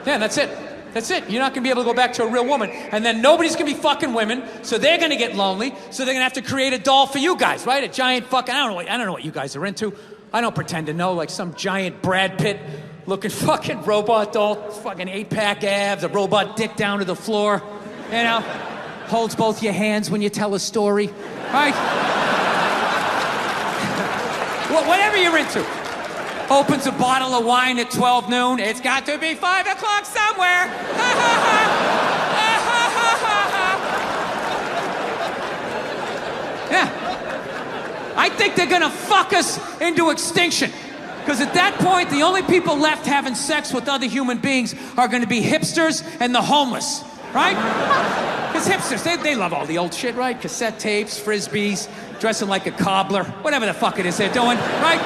Yeah, that's it. That's it. You're not going to be able to go back to a real woman. And then nobody's going to be fucking women, so they're going to get lonely, so they're going to have to create a doll for you guys, right? A giant fucking, I don't know what you guys are into. I don't pretend to know, like some giant Brad Pitt looking fucking robot doll, fucking 8-pack abs, a robot dick down to the floor, you know? Holds both your hands when you tell a story, right? Whatever you're into. Opens a bottle of wine at 12 noon. It's got to be 5 o'clock somewhere. Yeah. I think they're gonna fuck us into extinction. Because at that point, the only people left having sex with other human beings are gonna be hipsters and the homeless, right? Because hipsters, they love all the old shit, right? Cassette tapes, frisbees, dressing like a cobbler, whatever the fuck it is they're doing, right?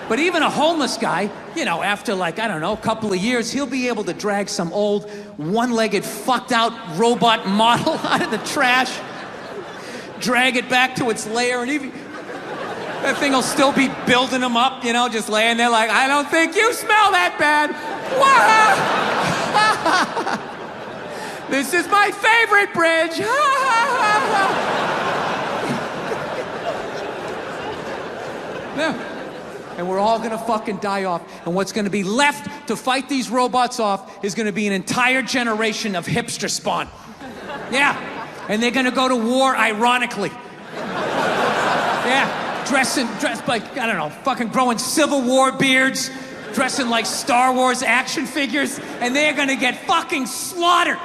But even a homeless guy, you know, after like, I don't know, a couple of years, he'll be able to drag some old one-legged fucked out robot model out of the trash, drag it back to its lair, and even that thing will still be building him up, you know, just laying there like, I don't think you smell that bad. This is my favorite bridge. Yeah. And we're all gonna fucking die off. And what's gonna be left to fight these robots off is gonna be an entire generation of hipster spawn. Yeah. And they're gonna go to war ironically. Yeah. Dressed like, I don't know, fucking growing Civil War beards, dressing like Star Wars action figures, and they're gonna get fucking slaughtered.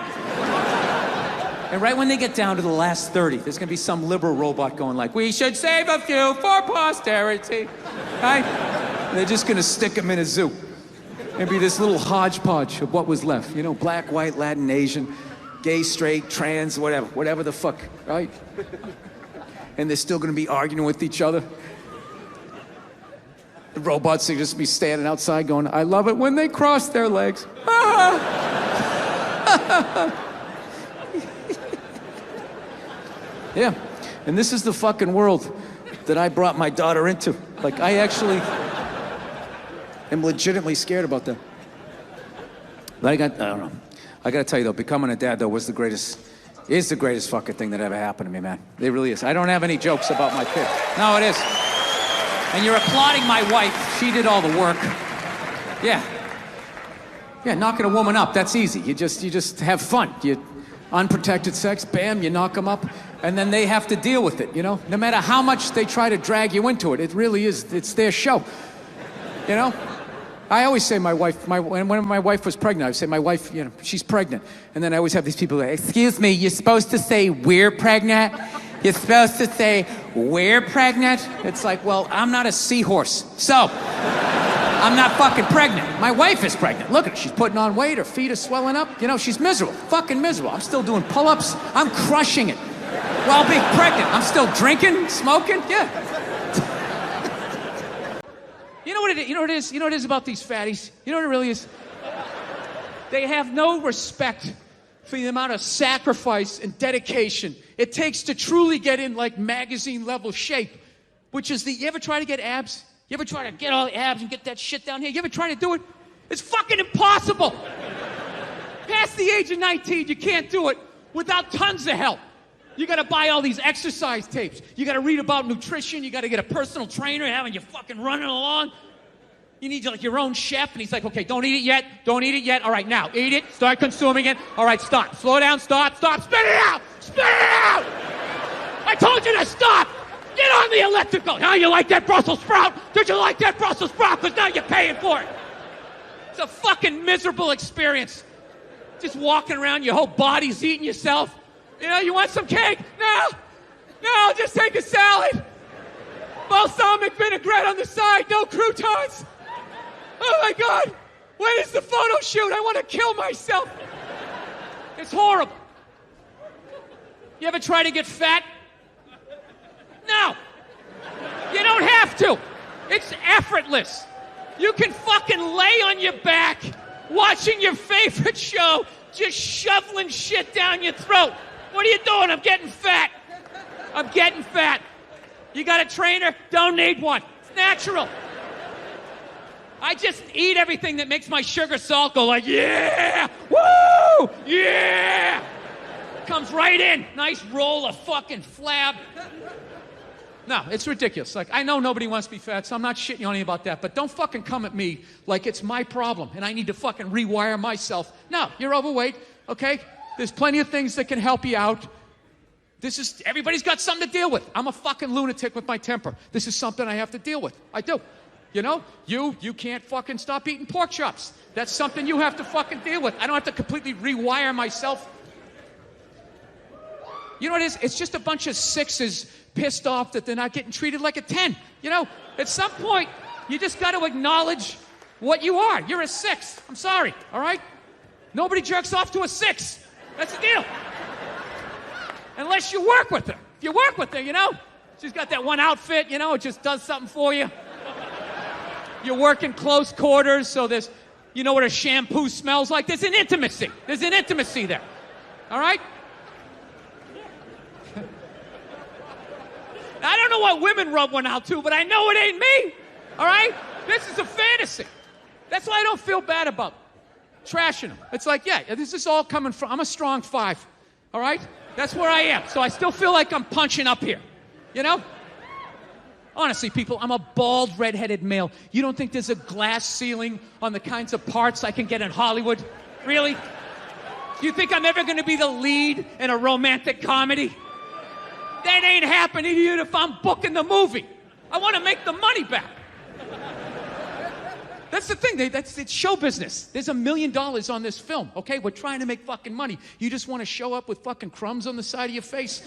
And right when they get down to the last 30, there's gonna be some liberal robot going like, we should save a few for posterity, right? And they're just gonna stick them in a zoo. And be this little hodgepodge of what was left. You know, black, white, Latin, Asian, gay, straight, trans, whatever the fuck, right? And they're still gonna be arguing with each other. The robots will just be standing outside going, I love it when they cross their legs. Yeah, and this is the fucking world that I brought my daughter into. Like, I actually am legitimately scared about that. But I don't know. I gotta tell you though, becoming a dad though is the greatest fucking thing that ever happened to me, man. It really is. I don't have any jokes about my kid. No, it is. And you're applauding my wife. She did all the work. Yeah. Yeah, knocking a woman up, that's easy. You just have fun. Unprotected sex, bam, you knock them up, and then they have to deal with it, you know? No matter how much they try to drag you into it, it really is, it's their show, you know? I always say when my wife was pregnant, I would say my wife, you know, she's pregnant. And then I always have these people like, excuse me, you're supposed to say we're pregnant? You're supposed to say we're pregnant? It's like, well, I'm not a seahorse, so I'm not fucking pregnant. My wife is pregnant. Look at her, she's putting on weight, her feet are swelling up. You know, she's miserable, fucking miserable. I'm still doing pull-ups, I'm crushing it. While being pregnant, I'm still drinking, smoking, yeah. You know what it is? You know what it is about these fatties? You know what it really is? They have no respect for the amount of sacrifice and dedication it takes to truly get in like magazine level shape, which is you ever try to get abs? You ever try to get all the abs and get that shit down here? You ever try to do it? It's fucking impossible. Past the age of 19, you can't do it without tons of help. You gotta buy all these exercise tapes. You gotta read about nutrition. You gotta get a personal trainer having you fucking running along. You need like your own chef, and he's like, okay, don't eat it yet. Don't eat it yet. All right, now, eat it. Start consuming it. All right, stop. Slow down, stop. Spit it out. Spit it out. I told you to stop. Get on the elliptical. Now you like that Brussels sprout? Did you like that Brussels sprout? Because now you're paying for it. It's a fucking miserable experience. Just walking around, your whole body's eating yourself. You know, you want some cake? No, just take a salad. Balsamic vinaigrette on the side, no croutons. Oh my God, when is the photo shoot? I want to kill myself. It's horrible. You ever try to get fat? No, you don't have to. It's effortless. You can fucking lay on your back, watching your favorite show, just shoveling shit down your throat. What are you doing? I'm getting fat. I'm getting fat. You got a trainer? Don't need one. It's natural. I just eat everything that makes my sugar salt go like, yeah, woo, yeah. Comes right in. Nice roll of fucking flab. No, it's ridiculous. Like, I know nobody wants to be fat, so I'm not shitting on you about that, but don't fucking come at me like it's my problem and I need to fucking rewire myself. No, you're overweight, okay? There's plenty of things that can help you out. Everybody's got something to deal with. I'm a fucking lunatic with my temper. This is something I have to deal with. I do. You know, you can't fucking stop eating pork chops. That's something you have to fucking deal with. I don't have to completely rewire myself. You know what it is? It's just a bunch of sixes pissed off that they're not getting treated like a 10. You know, at some point, you just got to acknowledge what you are. You're a 6. I'm sorry, all right? Nobody jerks off to a 6. That's the deal. Unless you work with her. If you work with her, you know, she's got that one outfit, you know, it just does something for you. You're working close quarters, so you know what a shampoo smells like? There's an intimacy. There's an intimacy there. All right? I don't know what women rub one out to, but I know it ain't me. All right? This is a fantasy. That's why I don't feel bad about trashing them. It's like, yeah, this is all coming from, I'm a strong 5. All right? That's where I am. So I still feel like I'm punching up here. You know? Honestly, people, I'm a bald, redheaded male. You don't think there's a glass ceiling on the kinds of parts I can get in Hollywood? Really? Do you think I'm ever going to be the lead in a romantic comedy? That ain't happening even if I'm booking the movie. I want to make the money back. That's the thing. It's show business. There's $1 million on this film, okay? We're trying to make fucking money. You just want to show up with fucking crumbs on the side of your face?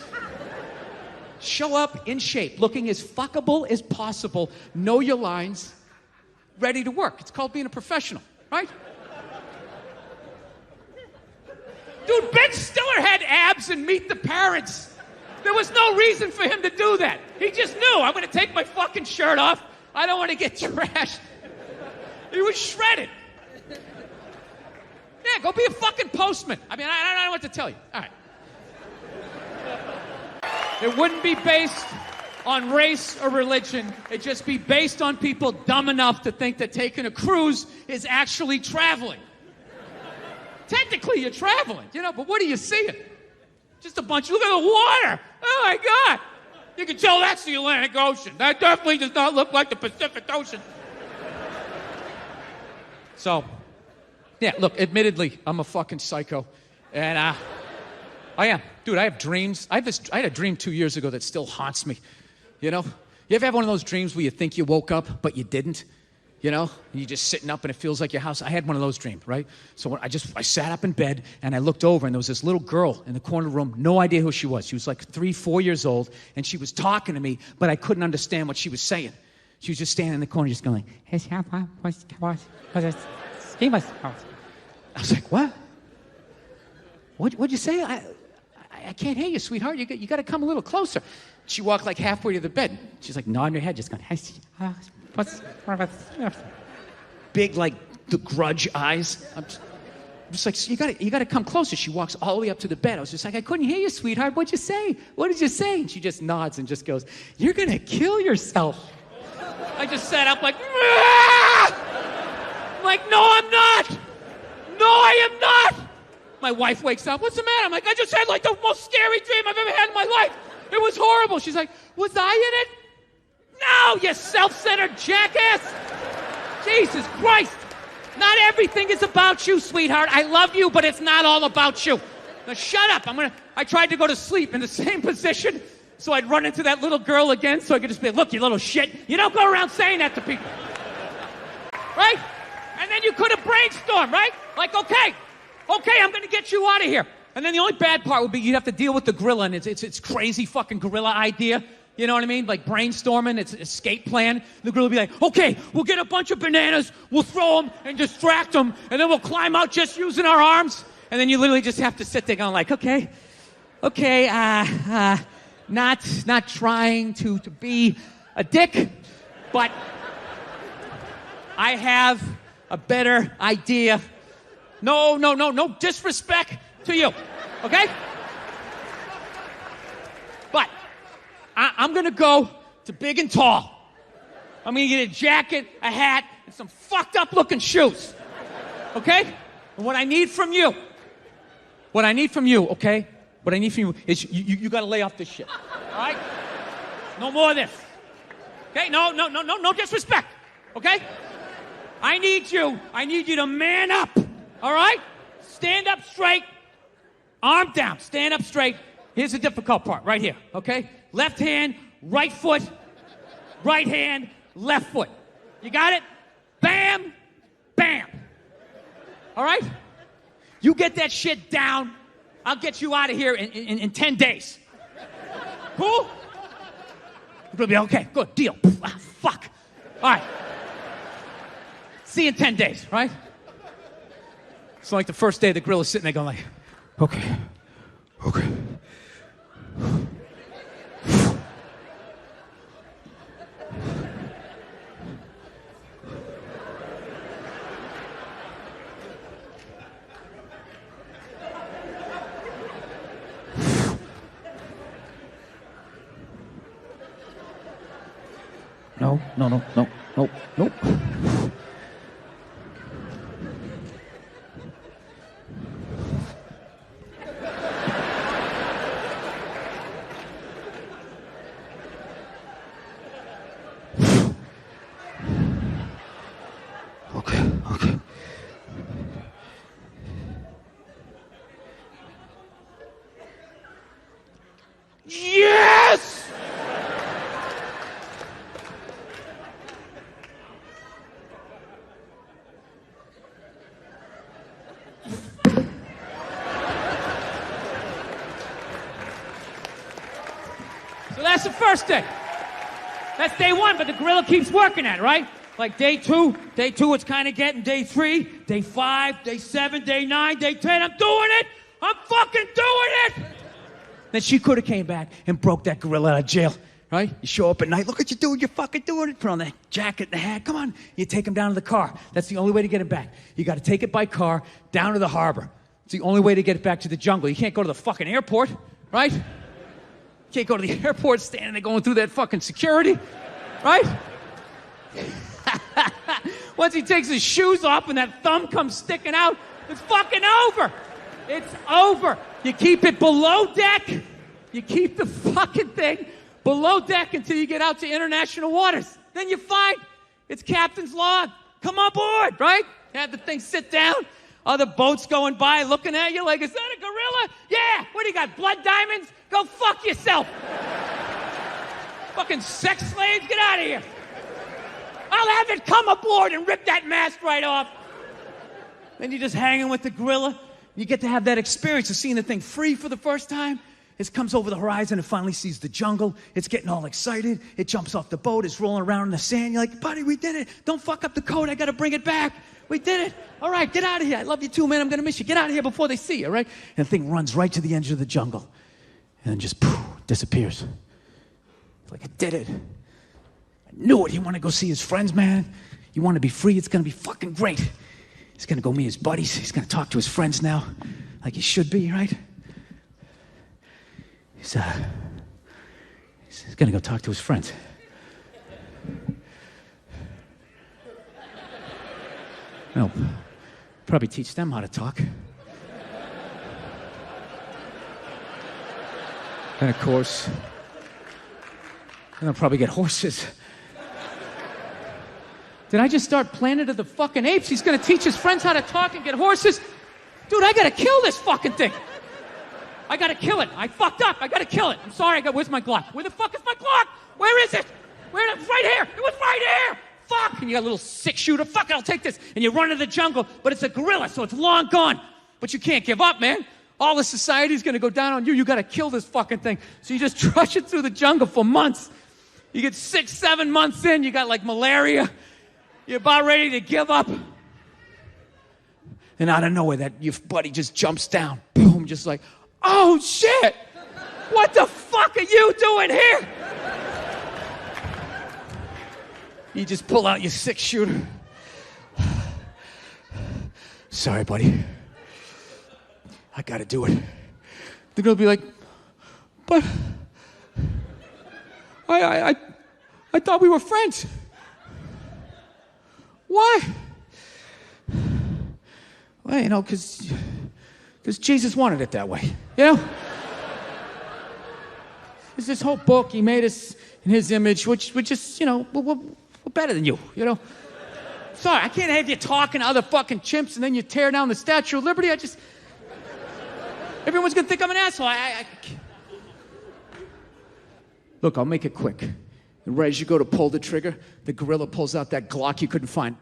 Show up in shape, looking as fuckable as possible, know your lines, ready to work. It's called being a professional, right? Dude, Ben Stiller had abs and Meet the Parents. There was no reason for him to do that. He just knew, I'm going to take my fucking shirt off. I don't want to get trashed. He was shredded. Yeah, go be a fucking postman. I mean, I don't know what to tell you. All right. It wouldn't be based on race or religion. It'd just be based on people dumb enough to think that taking a cruise is actually traveling. Technically, you're traveling, you know, but what are you seeing? Just a bunch. Look at the water. Oh, my God. You can tell that's the Atlantic Ocean. That definitely does not look like the Pacific Ocean. So, yeah, look, admittedly, I'm a fucking psycho. And I am. Dude, I have dreams. I had a dream 2 years ago that still haunts me. You know? You ever have one of those dreams where you think you woke up, but you didn't? You know? You're just sitting up and it feels like your house. I had one of those dreams, right? So I sat up in bed and I looked over and there was this little girl in the corner of the room. No idea who she was. She was like 3, 4 years old and she was talking to me, but I couldn't understand what she was saying. She was just standing in the corner just going, I was like, what? What'd you say? I can't hear you, sweetheart. You got to come a little closer. She walked like halfway to the bed. She's like nodding her head, just going, big like the grudge eyes. I'm just like, you got to come closer. She walks all the way up to the bed. I was just like, I couldn't hear you, sweetheart. What'd you say? What did you say? And she just nods and just goes, you're gonna kill yourself. I just sat up like, I'm like, no, I'm not. No, I am not. My wife wakes up. What's the matter? I'm like, I just had like the most scary dream I've ever had in my life. It was horrible. She's like, was I in it? No, you self-centered jackass. Jesus Christ. Not everything is about you, sweetheart. I love you, but it's not all about you. Now shut up. I tried to go to sleep in the same position so I'd run into that little girl again so I could just be, look, you little shit. You don't go around saying that to people. Right? And then you could have brainstormed, right? Like, okay, I'm going to get you out of here. And then the only bad part would be you'd have to deal with the gorilla and it's crazy fucking gorilla idea. You know what I mean? Like brainstorming, it's an escape plan. The gorilla would be like, okay, we'll get a bunch of bananas, we'll throw them and distract them, and then we'll climb out just using our arms. And then you literally just have to sit there going like, okay, not trying to be a dick, but I have a better idea. No disrespect to you, okay? But I'm going to go to big and tall. I'm going to get a jacket, a hat, and some fucked up looking shoes. Okay? And what I need from you, okay? What I need from you is you gotta lay off this shit. All right? No more of this. Okay? No disrespect. Okay? I need you to man up. All right? Stand up straight. Arm down. Stand up straight. Here's the difficult part right here. Okay? Left hand, right foot. Right hand, left foot. You got it? Bam, bam. All right? You get that shit down, I'll get you out of here in 10 days. Cool? It'll be okay. Good deal. Ah, fuck. All right. See you in 10 days, right? So like the first day, the gorilla's sitting there going like, okay. No. Okay. Yes! So that's the first day. That's day one, but the gorilla keeps working at it, right? Like day two, it's kind of getting day 3, day 5, day 7, day 9, day 10. I'm doing it! I'm fucking doing it! Then she could have came back and broke that gorilla out of jail, right? You show up at night, look what you're doing, you're fucking doing it. Put on that jacket and the hat, come on. You take him down to the car. That's the only way to get him back. You got to take it by car down to the harbor. It's the only way to get it back to the jungle. You can't go to the fucking airport, right? You can't go to the airport standing there going through that fucking security, right? Once he takes his shoes off and that thumb comes sticking out, it's fucking over. It's over. You keep it below deck. You keep the fucking thing below deck until you get out to international waters. Then you're fine. It's captain's log. Come on board, right? Have the thing sit down. Other boats going by looking at you like, is that a gorilla? Yeah. What do you got, blood diamonds? Go fuck yourself. Fucking sex slaves, get out of here. I'll have it come aboard and rip that mask right off. Then you're just hanging with the gorilla. You get to have that experience of seeing the thing free for the first time. It comes over the horizon and finally sees the jungle. It's getting all excited. It jumps off the boat. It's rolling around in the sand. You're like, buddy, we did it. Don't fuck up the code. I got to bring it back. We did it. All right, get out of here. I love you too, man. I'm going to miss you. Get out of here before they see you, right? And the thing runs right to the edge of the jungle and then just poof, disappears. It's like, I did it. I knew it. He wanted to go see his friends, man. You want to be free. It's going to be fucking great. He's going to go meet his buddies. He's going to talk to his friends now like he should be, right? He's going to go talk to his friends. Well, probably teach them how to talk. And of course, they'll probably get horses. Did I just start Planet of the fucking Apes? He's gonna teach his friends how to talk and get horses? Dude, I gotta kill this fucking thing. I gotta kill it. I fucked up. I gotta kill it. I'm sorry. Where's my Glock? Where the fuck is my Glock? Where is it? It's right here. It was right here. Fuck. And you got a little 6-shooter. Fuck it, I'll take this. And you run into the jungle, but it's a gorilla, so it's long gone. But you can't give up, man. All the society's gonna go down on you. You gotta kill this fucking thing. So you just trudge it through the jungle for months. You get 6, 7 months in, you got like malaria. You're about ready to give up. And out of nowhere, that your buddy just jumps down. Boom, just like, oh shit! What the fuck are you doing here? You just pull out your 6-shooter. Sorry, buddy. I gotta do it. They're gonna be like, but I thought we were friends. Why? Well, you know, because Jesus wanted it that way, you know? There's this whole book, he made us in his image, which just, you know, we're better than you, you know? Sorry, I can't have you talking to other fucking chimps and then you tear down the Statue of Liberty. Everyone's gonna think I'm an asshole. Look, I'll make it quick. And right as you go to pull the trigger, the gorilla pulls out that Glock you couldn't find.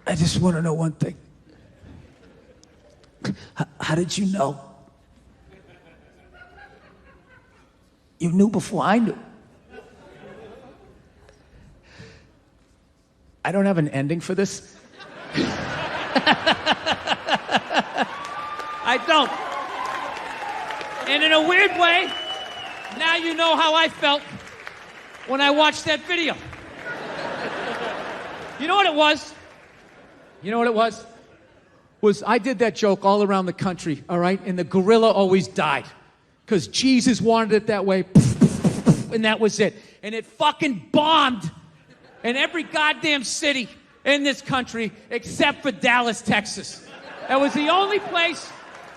I just want to know one thing. How did you know? You knew before I knew. I don't have an ending for this. I don't. And in a weird way, now you know how I felt when I watched that video. You know what it was? You know what it was? Was I did that joke all around the country, all right? And the gorilla always died. Because Jesus wanted it that way. And that was it. And it fucking bombed in every goddamn city in this country except for Dallas, Texas. That was the only place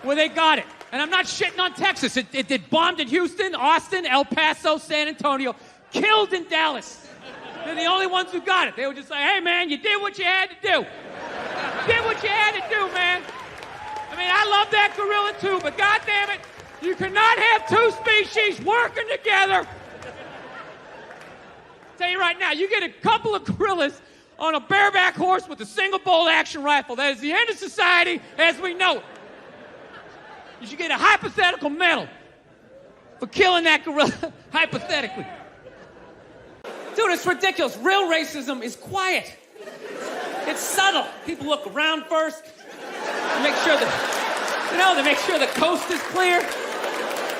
where they got it. And I'm not shitting on Texas. It bombed in Houston, Austin, El Paso, San Antonio. Killed in Dallas. They're the only ones who got it. They were just like, hey, man, you did what you had to do. Did what you had to do, man. I mean, I love that gorilla too, but goddamn it, you cannot have two species working together. Tell you right now, you get a couple of gorillas on a bareback horse with a single bolt action rifle. That is the end of society as we know it. You should get a hypothetical medal for killing that gorilla, hypothetically. Dude, it's ridiculous. Real racism is quiet. It's subtle. People look around first. They make sure they make sure the coast is clear.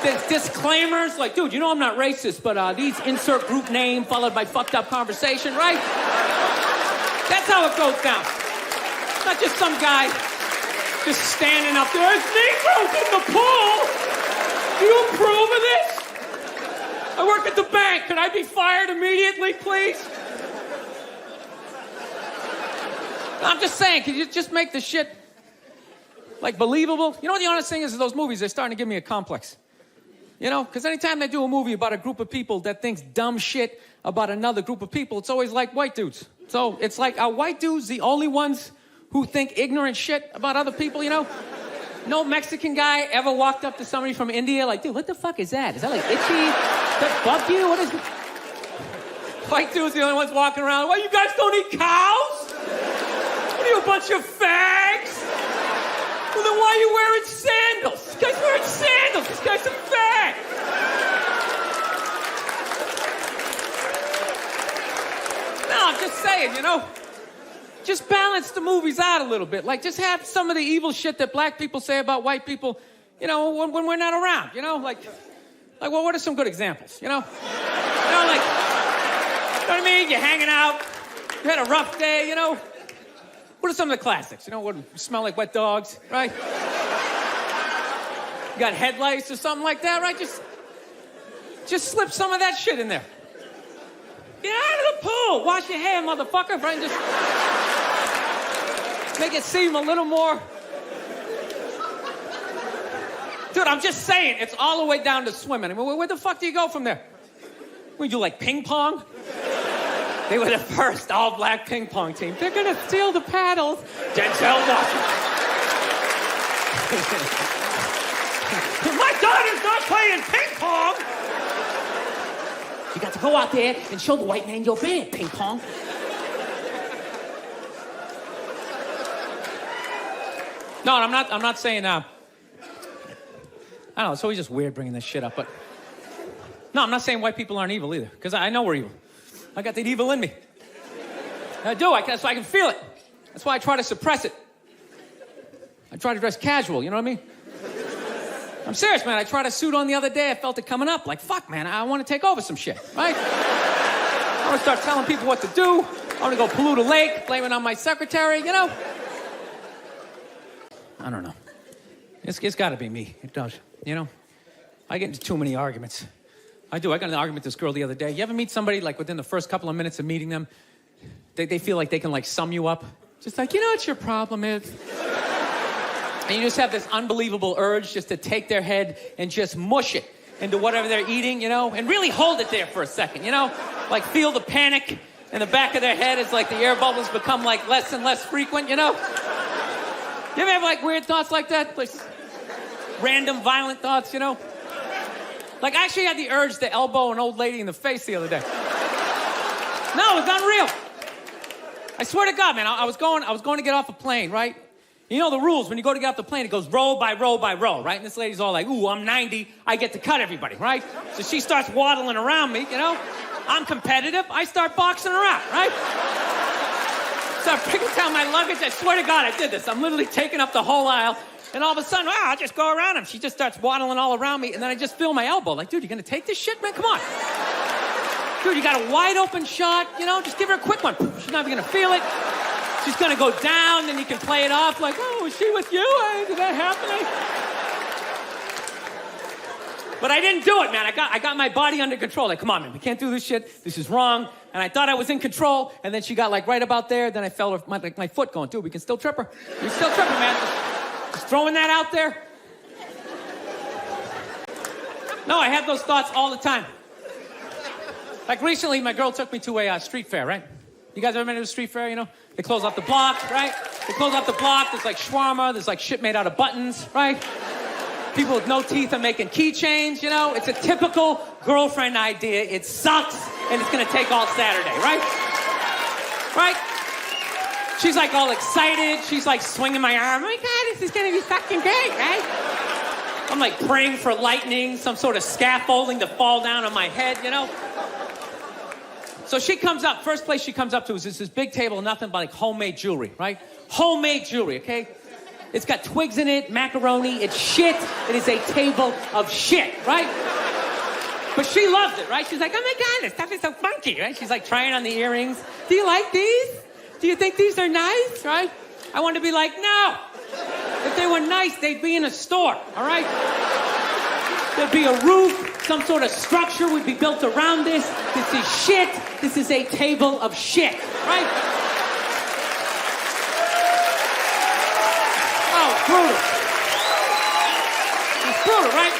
There's disclaimers like, dude, you know I'm not racist, but these insert group name followed by fucked up conversation, right? That's how it goes down. It's not just some guy just standing up there. There's Negroes in the pool. Do you approve of this? I work at the bank. Could I be fired immediately, please? I'm just saying, can you just make the shit, like, believable? You know what the honest thing is those movies, they're starting to give me a complex. You know, because anytime they do a movie about a group of people that thinks dumb shit about another group of people, it's always like white dudes. So it's like, are white dudes the only ones who think ignorant shit about other people, you know? No Mexican guy ever walked up to somebody from India like, dude, what the fuck is that? Is that like itchy? Does that bug you? What is it? White dudes the only ones walking around, well, you guys don't eat cows? What are you, a bunch of fags? Well, then why are you wearing sandals? This guy's wearing sandals. This guy's a fag. No, I'm just saying, you know, just balance the movies out a little bit. Like, just have some of the evil shit that black people say about white people, you know, when we're not around, you know? Like, well, what are some good examples, you know? Like, you know what I mean? You're hanging out. You had a rough day, you know? What are some of the classics? You know, what smell like wet dogs, right? You got head lice or something like that, right? Just slip some of that shit in there. Get out of the pool. Wash your hair, motherfucker, right? Just make it seem a little more. Dude, I'm just saying, it's all the way down to swimming. I mean, where the fuck do you go from there? We do like ping pong? They were the first all-black ping pong team. They're gonna steal the paddles. Denzel Washington. My daughter's not playing ping pong. You got to go out there and show the white man you're bad, ping pong. No, I'm not saying, I don't know, it's always just weird bringing this shit up, but... No, I'm not saying white people aren't evil either, because I know we're evil. I got that evil in me. I do, so I can feel it. That's why I try to suppress it. I try to dress casual, you know what I mean? I'm serious, man. I tried a suit on the other day. I felt it coming up. Like, fuck, man, I want to take over some shit, right? I want to start telling people what to do. I want to go pollute a lake, blame it on my secretary, you know? I don't know. It's got to be me. It does, you know? I get into too many arguments. I do. I got in an argument with this girl the other day. You ever meet somebody, like, within the first couple of minutes of meeting them, they feel like they can, like, sum you up? Just like, you know what your problem is? And you just have this unbelievable urge just to take their head and just mush it into whatever they're eating, you know? And really hold it there for a second, you know? Like, feel the panic in the back of their head as, like, the air bubbles become, like, less and less frequent, you know? You ever have, like, weird thoughts like that? Like, random, violent thoughts, you know? Like, I actually had the urge to elbow an old lady in the face the other day. No, it was unreal. I swear to God, man, I was going to get off a plane, right? You know the rules. When you go to get off the plane, it goes row by row by row, right? And this lady's all like, ooh, I'm 90. I get to cut everybody, right? So she starts waddling around me, you know? I'm competitive. I start boxing her out, right? Start picking down my luggage. I swear to God, I did this. I'm literally taking up the whole aisle. And all of a sudden, wow, I just go around him. She just starts waddling all around me. And then I just feel my elbow. Like, dude, you going to take this shit, man? Come on. Dude, you got a wide open shot. You know, just give her a quick one. She's not even going to feel it. She's going to go down, then you can play it off like, oh, was she with you? Did that happen? But I didn't do it, man. I got my body under control. Like, come on, man, we can't do this shit. This is wrong. And I thought I was in control, and then she got, like, right about there. Then I fell off my foot going, dude, we can still trip her. We can still trip her, man. Just throwing that out there. No, I have those thoughts all the time. Like, recently, my girl took me to a street fair, right? You guys ever been to a street fair, you know? They close off the block, right? They close off the block. There's, like, shawarma. There's, like, shit made out of buttons, right? People with no teeth are making keychains, you know? It's a typical girlfriend idea. It sucks, and it's going to take all Saturday, right? Right? She's, like, all excited. She's, like, swinging my arm. Oh, my God, this is going to be fucking great, right? I'm, like, praying for lightning, some sort of scaffolding to fall down on my head, you know? So she comes up, first place she comes up to is this big table, nothing but, like, homemade jewelry, right? Homemade jewelry, okay? It's got twigs in it, macaroni, it's shit. It is a table of shit, right? But she loves it, right? She's like, oh my God, this stuff is so funky, right? She's like trying on the earrings. Do you like these? Do you think these are nice, right? I want to be like, no. If they were nice, they'd be in a store, all right? There'd be a roof, some sort of structure would be built around this. This is shit. This is a table of shit, right? Oh, brutal. It's brutal, right?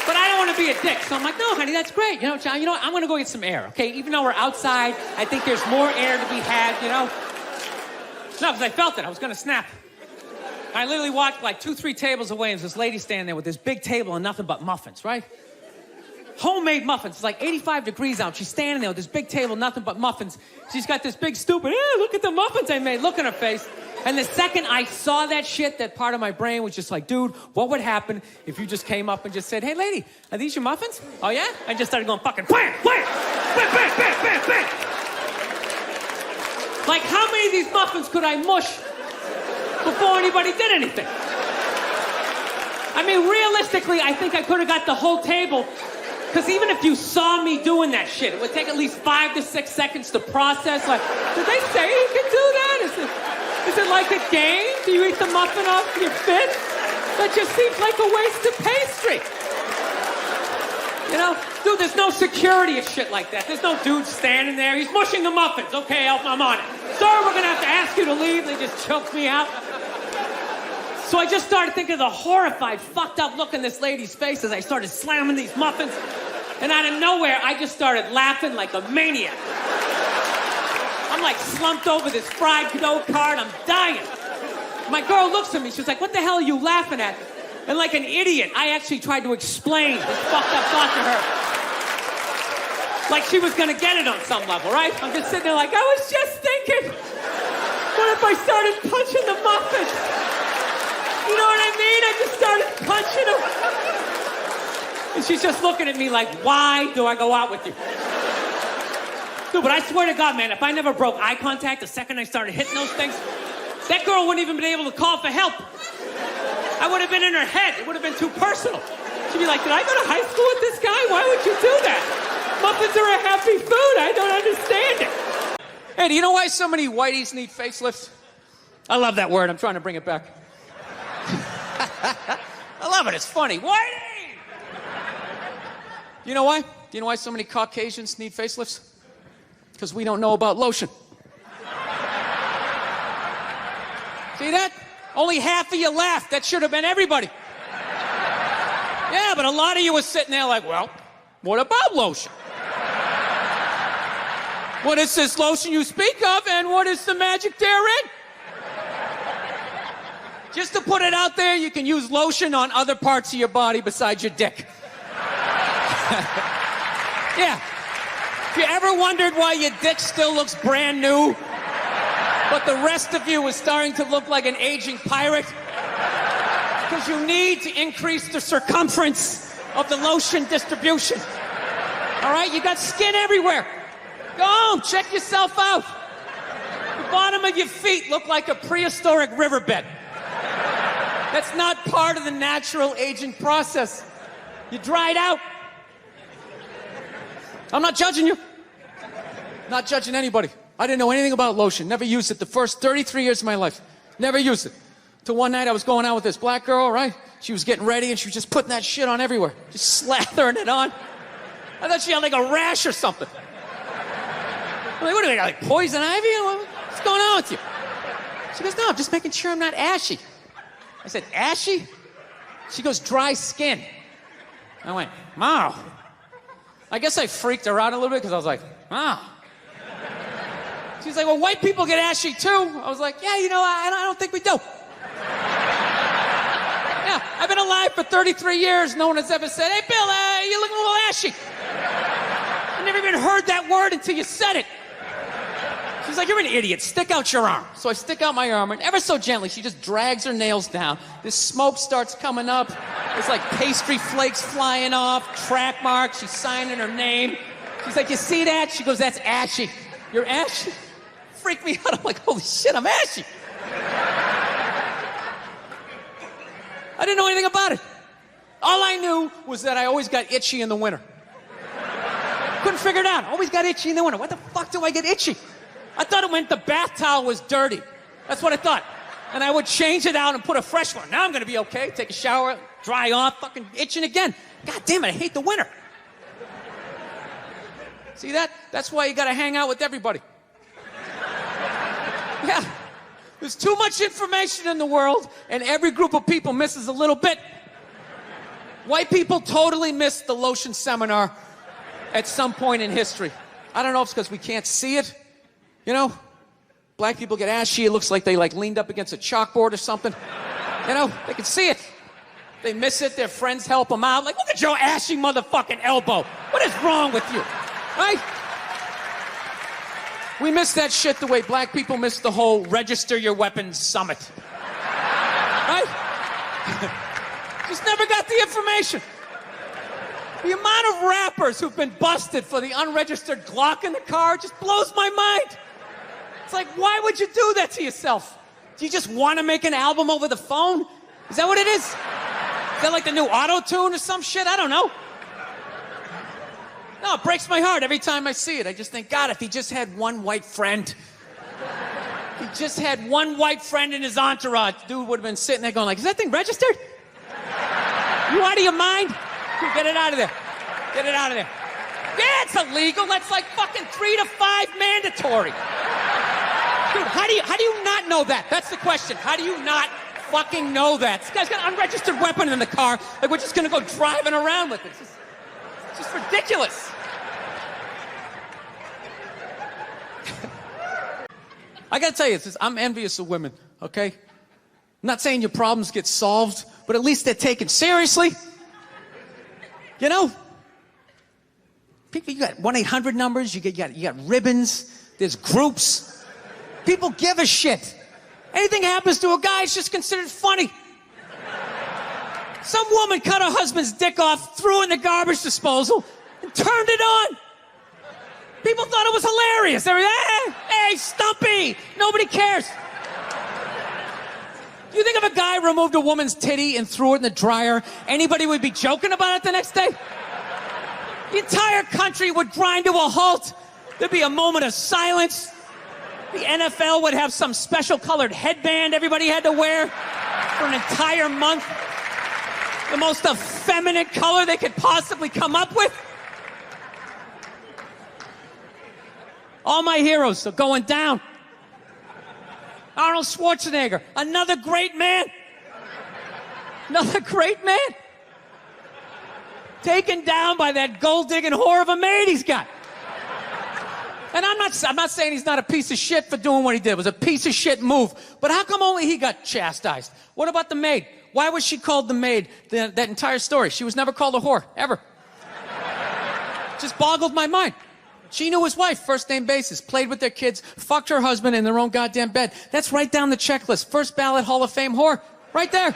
But I don't want to be a dick. So I'm like, no, honey, that's great. You know, John, you know what? I'm going to go get some air, okay? Even though we're outside, I think there's more air to be had, you know? No, because I felt it. I was going to snap. I literally walked like 2-3 tables away, and there's this lady standing there with this big table and nothing but muffins, right? Homemade muffins. It's like 85 degrees out. She's standing there with this big table, nothing but muffins. She's got this big stupid, look at the muffins I made. Look in her face. And the second I saw that shit, that part of my brain was just like, dude, what would happen if you just came up and just said, hey, lady, are these your muffins? Oh, yeah? I just started going fucking bam, bam, bam, bam, bam, bam, bam. Like, how many of these muffins could I mush before anybody did anything? I mean, realistically, I think I could have got the whole table. Because even if you saw me doing that shit, it would take at least 5 to 6 seconds to process. Like, did they say you can do that? Is it like a game? Do you eat the muffin off your fit? That just seems like a waste of pastry. You know? Dude, there's no security and shit like that. There's no dude standing there. He's mushing the muffins. Okay, I'm on it. Sir, we're going to have to ask you to leave. They just choked me out. So I just started thinking of the horrified, fucked up look in this lady's face as I started slamming these muffins. And out of nowhere, I just started laughing like a maniac. I'm like slumped over this fried dough cart. I'm dying. My girl looks at me. She's like, what the hell are you laughing at? And like an idiot, I actually tried to explain this fucked up thought to her. Like she was gonna get it on some level, right? I'm just sitting there like, I was just thinking, what if I started punching the muffins? You know what I mean? I just started punching them. And she's just looking at me like, why do I go out with you? Dude, but I swear to God, man, if I never broke eye contact the second I started hitting those things, that girl wouldn't even been able to call for help. I would have been in her head. It would have been too personal. She'd be like, did I go to high school with this guy? Why would you do that? Muffins are a happy food. I don't understand it. Hey, do you know why so many whiteys need facelifts? I love that word. I'm trying to bring it back. I love it. It's funny. Whitey! You know why? Do you know why so many Caucasians need facelifts? Because we don't know about lotion. See that? Only half of you laughed. That should have been everybody. Yeah, but a lot of you were sitting there like, well, what about lotion? What is this lotion you speak of, and what is the magic therein? Just to put it out there, you can use lotion on other parts of your body besides your dick. Yeah. If you ever wondered why your dick still looks brand new, but the rest of you is starting to look like an aging pirate, because you need to increase the circumference of the lotion distribution. All right? You got skin everywhere. Go home, check yourself out. The bottom of your feet look like a prehistoric riverbed. That's not part of the natural aging process. You dried out. I'm not judging you. Not judging anybody. I didn't know anything about lotion. Never used it the first 33 years of my life. Never used it. Till one night I was going out with this black girl, right? She was getting ready and she was just putting that shit on everywhere. Just slathering it on. I thought she had like a rash or something. I'm like, what do you got, like poison ivy? What's going on with you? She goes, no, I'm just making sure I'm not ashy. I said, ashy? She goes, dry skin. I went, wow. I guess I freaked her out a little bit because I was like, wow. She's like, well, white people get ashy too. I was like, yeah, you know, I don't think we do. Yeah, I've been alive for 33 years. No one has ever said, hey, Bill, you're looking a little ashy. I never even heard that word until you said it. She's like, you're an idiot. Stick out your arm. So I stick out my arm, and ever so gently, she just drags her nails down. This smoke starts coming up. There's like pastry flakes flying off, track marks. She's signing her name. She's like, you see that? She goes, that's ashy. You're ashy? Freaked me out. I'm like, holy shit, I'm ashy. I didn't know anything about it. All I knew was that I always got itchy in the winter. Couldn't figure it out. Always got itchy in the winter. What the fuck do I get itchy? I thought it meant the bath towel was dirty. That's what I thought. And I would change it out and put a fresh one. Now I'm going to be okay. Take a shower, dry off, fucking itching again. God damn it, I hate the winter. See that? That's why you got to hang out with everybody. Yeah. There's too much information in the world, and every group of people misses a little bit. White people totally missed the lotion seminar at some point in history. I don't know if it's because we can't see it. You know, black people get ashy. It looks like they like leaned up against a chalkboard or something. You know, they can see it. They miss it. Their friends help them out. Like, look at your ashy motherfucking elbow. What is wrong with you? Right? We miss that shit the way black people miss the whole register your weapons summit. Right? Just never got the information. The amount of rappers who've been busted for the unregistered Glock in the car just blows my mind. It's like, why would you do that to yourself? Do you just want to make an album over the phone? Is that what it is? Is that like the new auto-tune or some shit? I don't know. No, it breaks my heart every time I see it. I just think, God, if he just had one white friend. If he just had one white friend in his entourage, dude would have been sitting there going like, is that thing registered? You out of your mind? Dude, get it out of there. Get it out of there. Yeah, it's illegal. That's like fucking 3 to 5 mandatory. Dude, how do you not know that? That's the question. How do you not fucking know that? This guy's got an unregistered weapon in the car. Like, we're just gonna go driving around with it. It's just ridiculous. I gotta tell you, I'm envious of women, okay? I'm not saying your problems get solved, but at least they're taken seriously. You know? People, you got 1-800 numbers, you got ribbons, there's groups. People give a shit. Anything happens to a guy, it's just considered funny. Some woman cut her husband's dick off, threw it in the garbage disposal, and turned it on. People thought it was hilarious. They were, hey, Stumpy, nobody cares. You think if a guy removed a woman's titty and threw it in the dryer, anybody would be joking about it the next day? The entire country would grind to a halt. There'd be a moment of silence. The NFL would have some special colored headband everybody had to wear for an entire month. The most effeminate color they could possibly come up with. All my heroes are going down. Arnold Schwarzenegger, another great man. Another great man. Taken down by that gold-digging whore of a maid he's got. And I'm not saying he's not a piece of shit for doing what he did. It was a piece of shit move. But how come only he got chastised? What about the maid? Why was she called the maid that entire story? She was never called a whore, ever. Just boggled my mind. She knew his wife, first name basis, played with their kids, fucked her husband in their own goddamn bed. That's right down the checklist. First ballot Hall of Fame whore. Right there.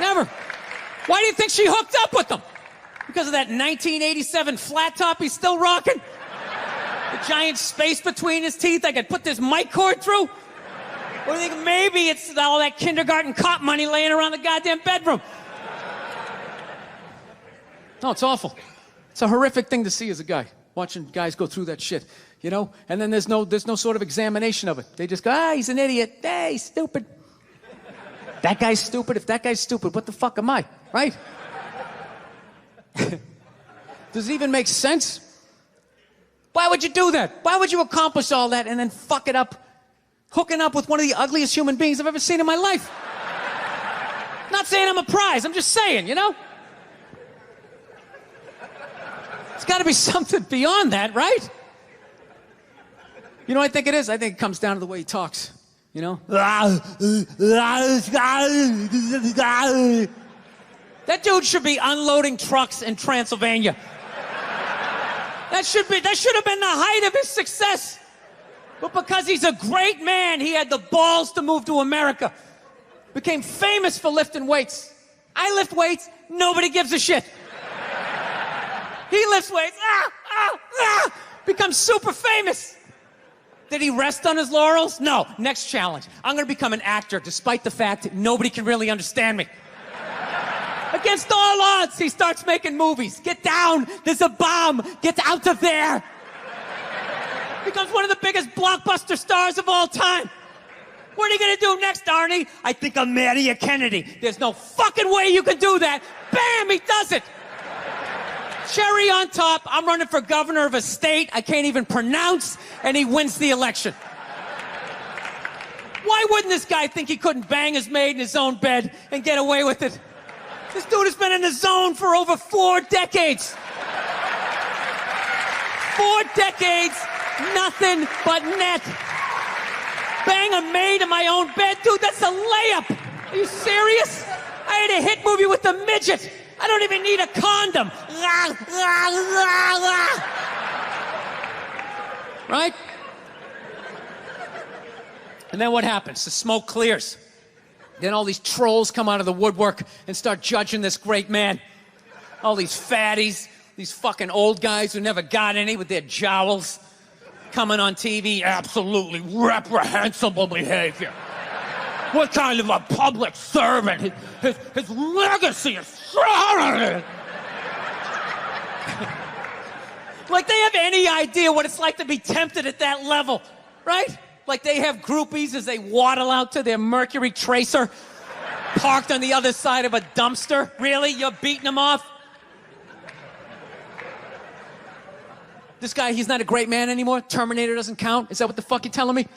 Never. Why do you think she hooked up with him? Because of that 1987 flat top he's still rocking? The giant space between his teeth I could put this mic cord through? Or do you think maybe it's all that kindergarten cop money laying around the goddamn bedroom? No, it's awful. It's a horrific thing to see as a guy, watching guys go through that shit, you know? And then there's no sort of examination of it. They just go, he's an idiot. Hey, he's stupid. That guy's stupid. If that guy's stupid, what the fuck am I, right? Does it even make sense? Why would you do that? Why would you accomplish all that and then fuck it up, hooking up with one of the ugliest human beings I've ever seen in my life? Not saying I'm a prize, I'm just saying, you know? It's got to be something beyond that, right? You know what I think it is? I think it comes down to the way he talks, you know? That dude should be unloading trucks in Transylvania. That should have been the height of his success. But because he's a great man, he had the balls to move to America. Became famous for lifting weights. I lift weights, nobody gives a shit. He lifts weights, becomes super famous. Did he rest on his laurels? No. Next challenge. I'm going to become an actor despite the fact that nobody can really understand me. Against all odds, he starts making movies. Get down. There's a bomb. Get out of there. Becomes one of the biggest blockbuster stars of all time. What are you going to do next, Arnie? I think I'll marry a Kennedy. There's no fucking way you can do that. Bam, he does it. Cherry on top, I'm running for governor of a state I can't even pronounce, and he wins the election. Why wouldn't this guy think he couldn't bang his maid in his own bed and get away with it? This dude has been in the zone for over 4 decades. 4 decades, nothing but net. Bang a maid in my own bed? Dude, that's a layup. Are you serious? I had a hit movie with a midget. I don't even need a condom. Right? And then what happens? The smoke clears. Then all these trolls come out of the woodwork and start judging this great man. All these fatties, these fucking old guys who never got any with their jowls, coming on TV, absolutely reprehensible behavior. What kind of a public servant? His legacy is like they have any idea what it's like to be tempted at that level, right? Like they have groupies as they waddle out to their Mercury Tracer parked on the other side of a dumpster. Really? You're beating them off? This guy, he's not a great man anymore? Terminator doesn't count? Is that what the fuck you're telling me?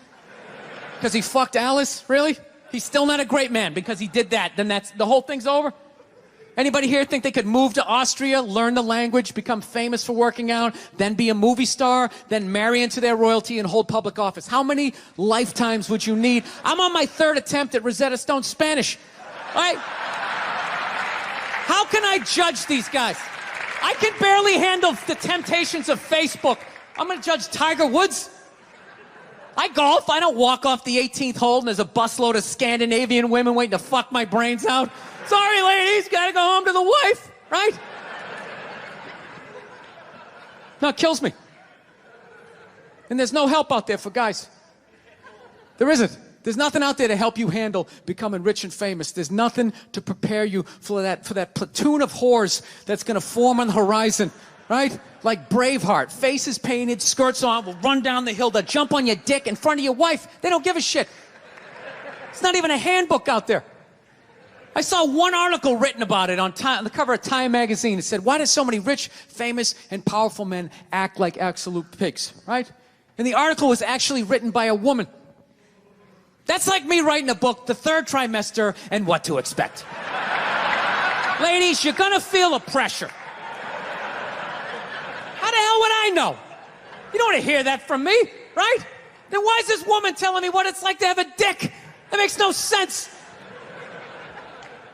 Because he fucked Alice? Really? He's still not a great man because he did that. Then that's the whole thing's over? Anybody here think they could move to Austria, learn the language, become famous for working out, then be a movie star, then marry into their royalty and hold public office? How many lifetimes would you need? I'm on my 3rd attempt at Rosetta Stone Spanish. All right? How can I judge these guys? I can barely handle the temptations of Facebook. I'm going to judge Tiger Woods. I golf. I don't walk off the 18th hole and there's a busload of Scandinavian women waiting to fuck my brains out. Sorry, ladies, gotta go home to the wife, right? No, it kills me. And there's no help out there for guys. There isn't. There's nothing out there to help you handle becoming rich and famous. There's nothing to prepare you for that platoon of whores that's going to form on the horizon, right? Like Braveheart, faces painted, skirts on, will run down the hill, they'll jump on your dick in front of your wife. They don't give a shit. It's not even a handbook out there. I saw one article written about it on the cover of Time magazine. It said, why do so many rich, famous, and powerful men act like absolute pigs, right? And the article was actually written by a woman. That's like me writing a book, The Third Trimester, and What to Expect. Ladies, you're gonna feel the pressure. How the hell would I know? You don't want to hear that from me, right? Then why is this woman telling me what it's like to have a dick? That makes no sense.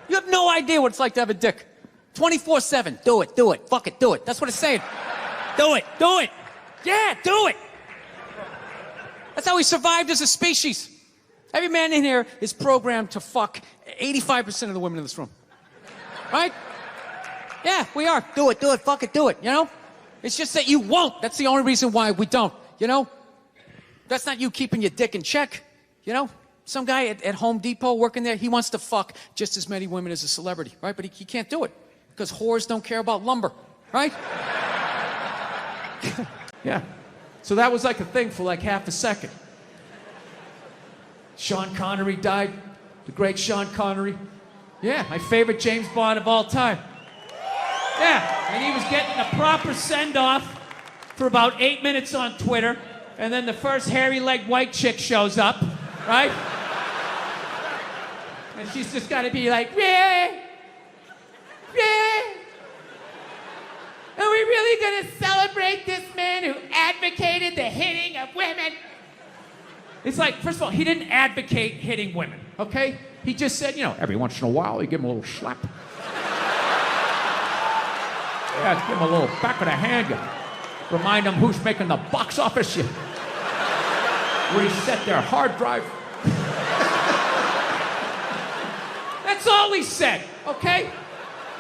You have no idea what it's like to have a dick. 24/7, do it, fuck it, do it. That's what it's saying. Do it. Yeah, do it. That's how we survived as a species. Every man in here is programmed to fuck 85% of the women in this room. Right? Yeah, we are. Do it, fuck it, do it, you know? It's just that you won't. That's the only reason why we don't, you know? That's not you keeping your dick in check, you know? Some guy at Home Depot working there, he wants to fuck just as many women as a celebrity, right? But he can't do it because whores don't care about lumber, right? Yeah. So that was like a thing for like half a second. Sean Connery died, the great Sean Connery. Yeah, my favorite James Bond of all time. Yeah, and he was getting a proper send-off for about 8 minutes on Twitter, and then the first hairy-legged white chick shows up, right? And she's just got to be like, yeah. Are we really going to celebrate this man who advocated the hitting of women? It's like, first of all, he didn't advocate hitting women, okay? He just said, you know, every once in a while, you give him a little slap. Yeah, give him a little back of the hand. You remind them who's making the box office. You reset their hard drive. That's all he said, okay?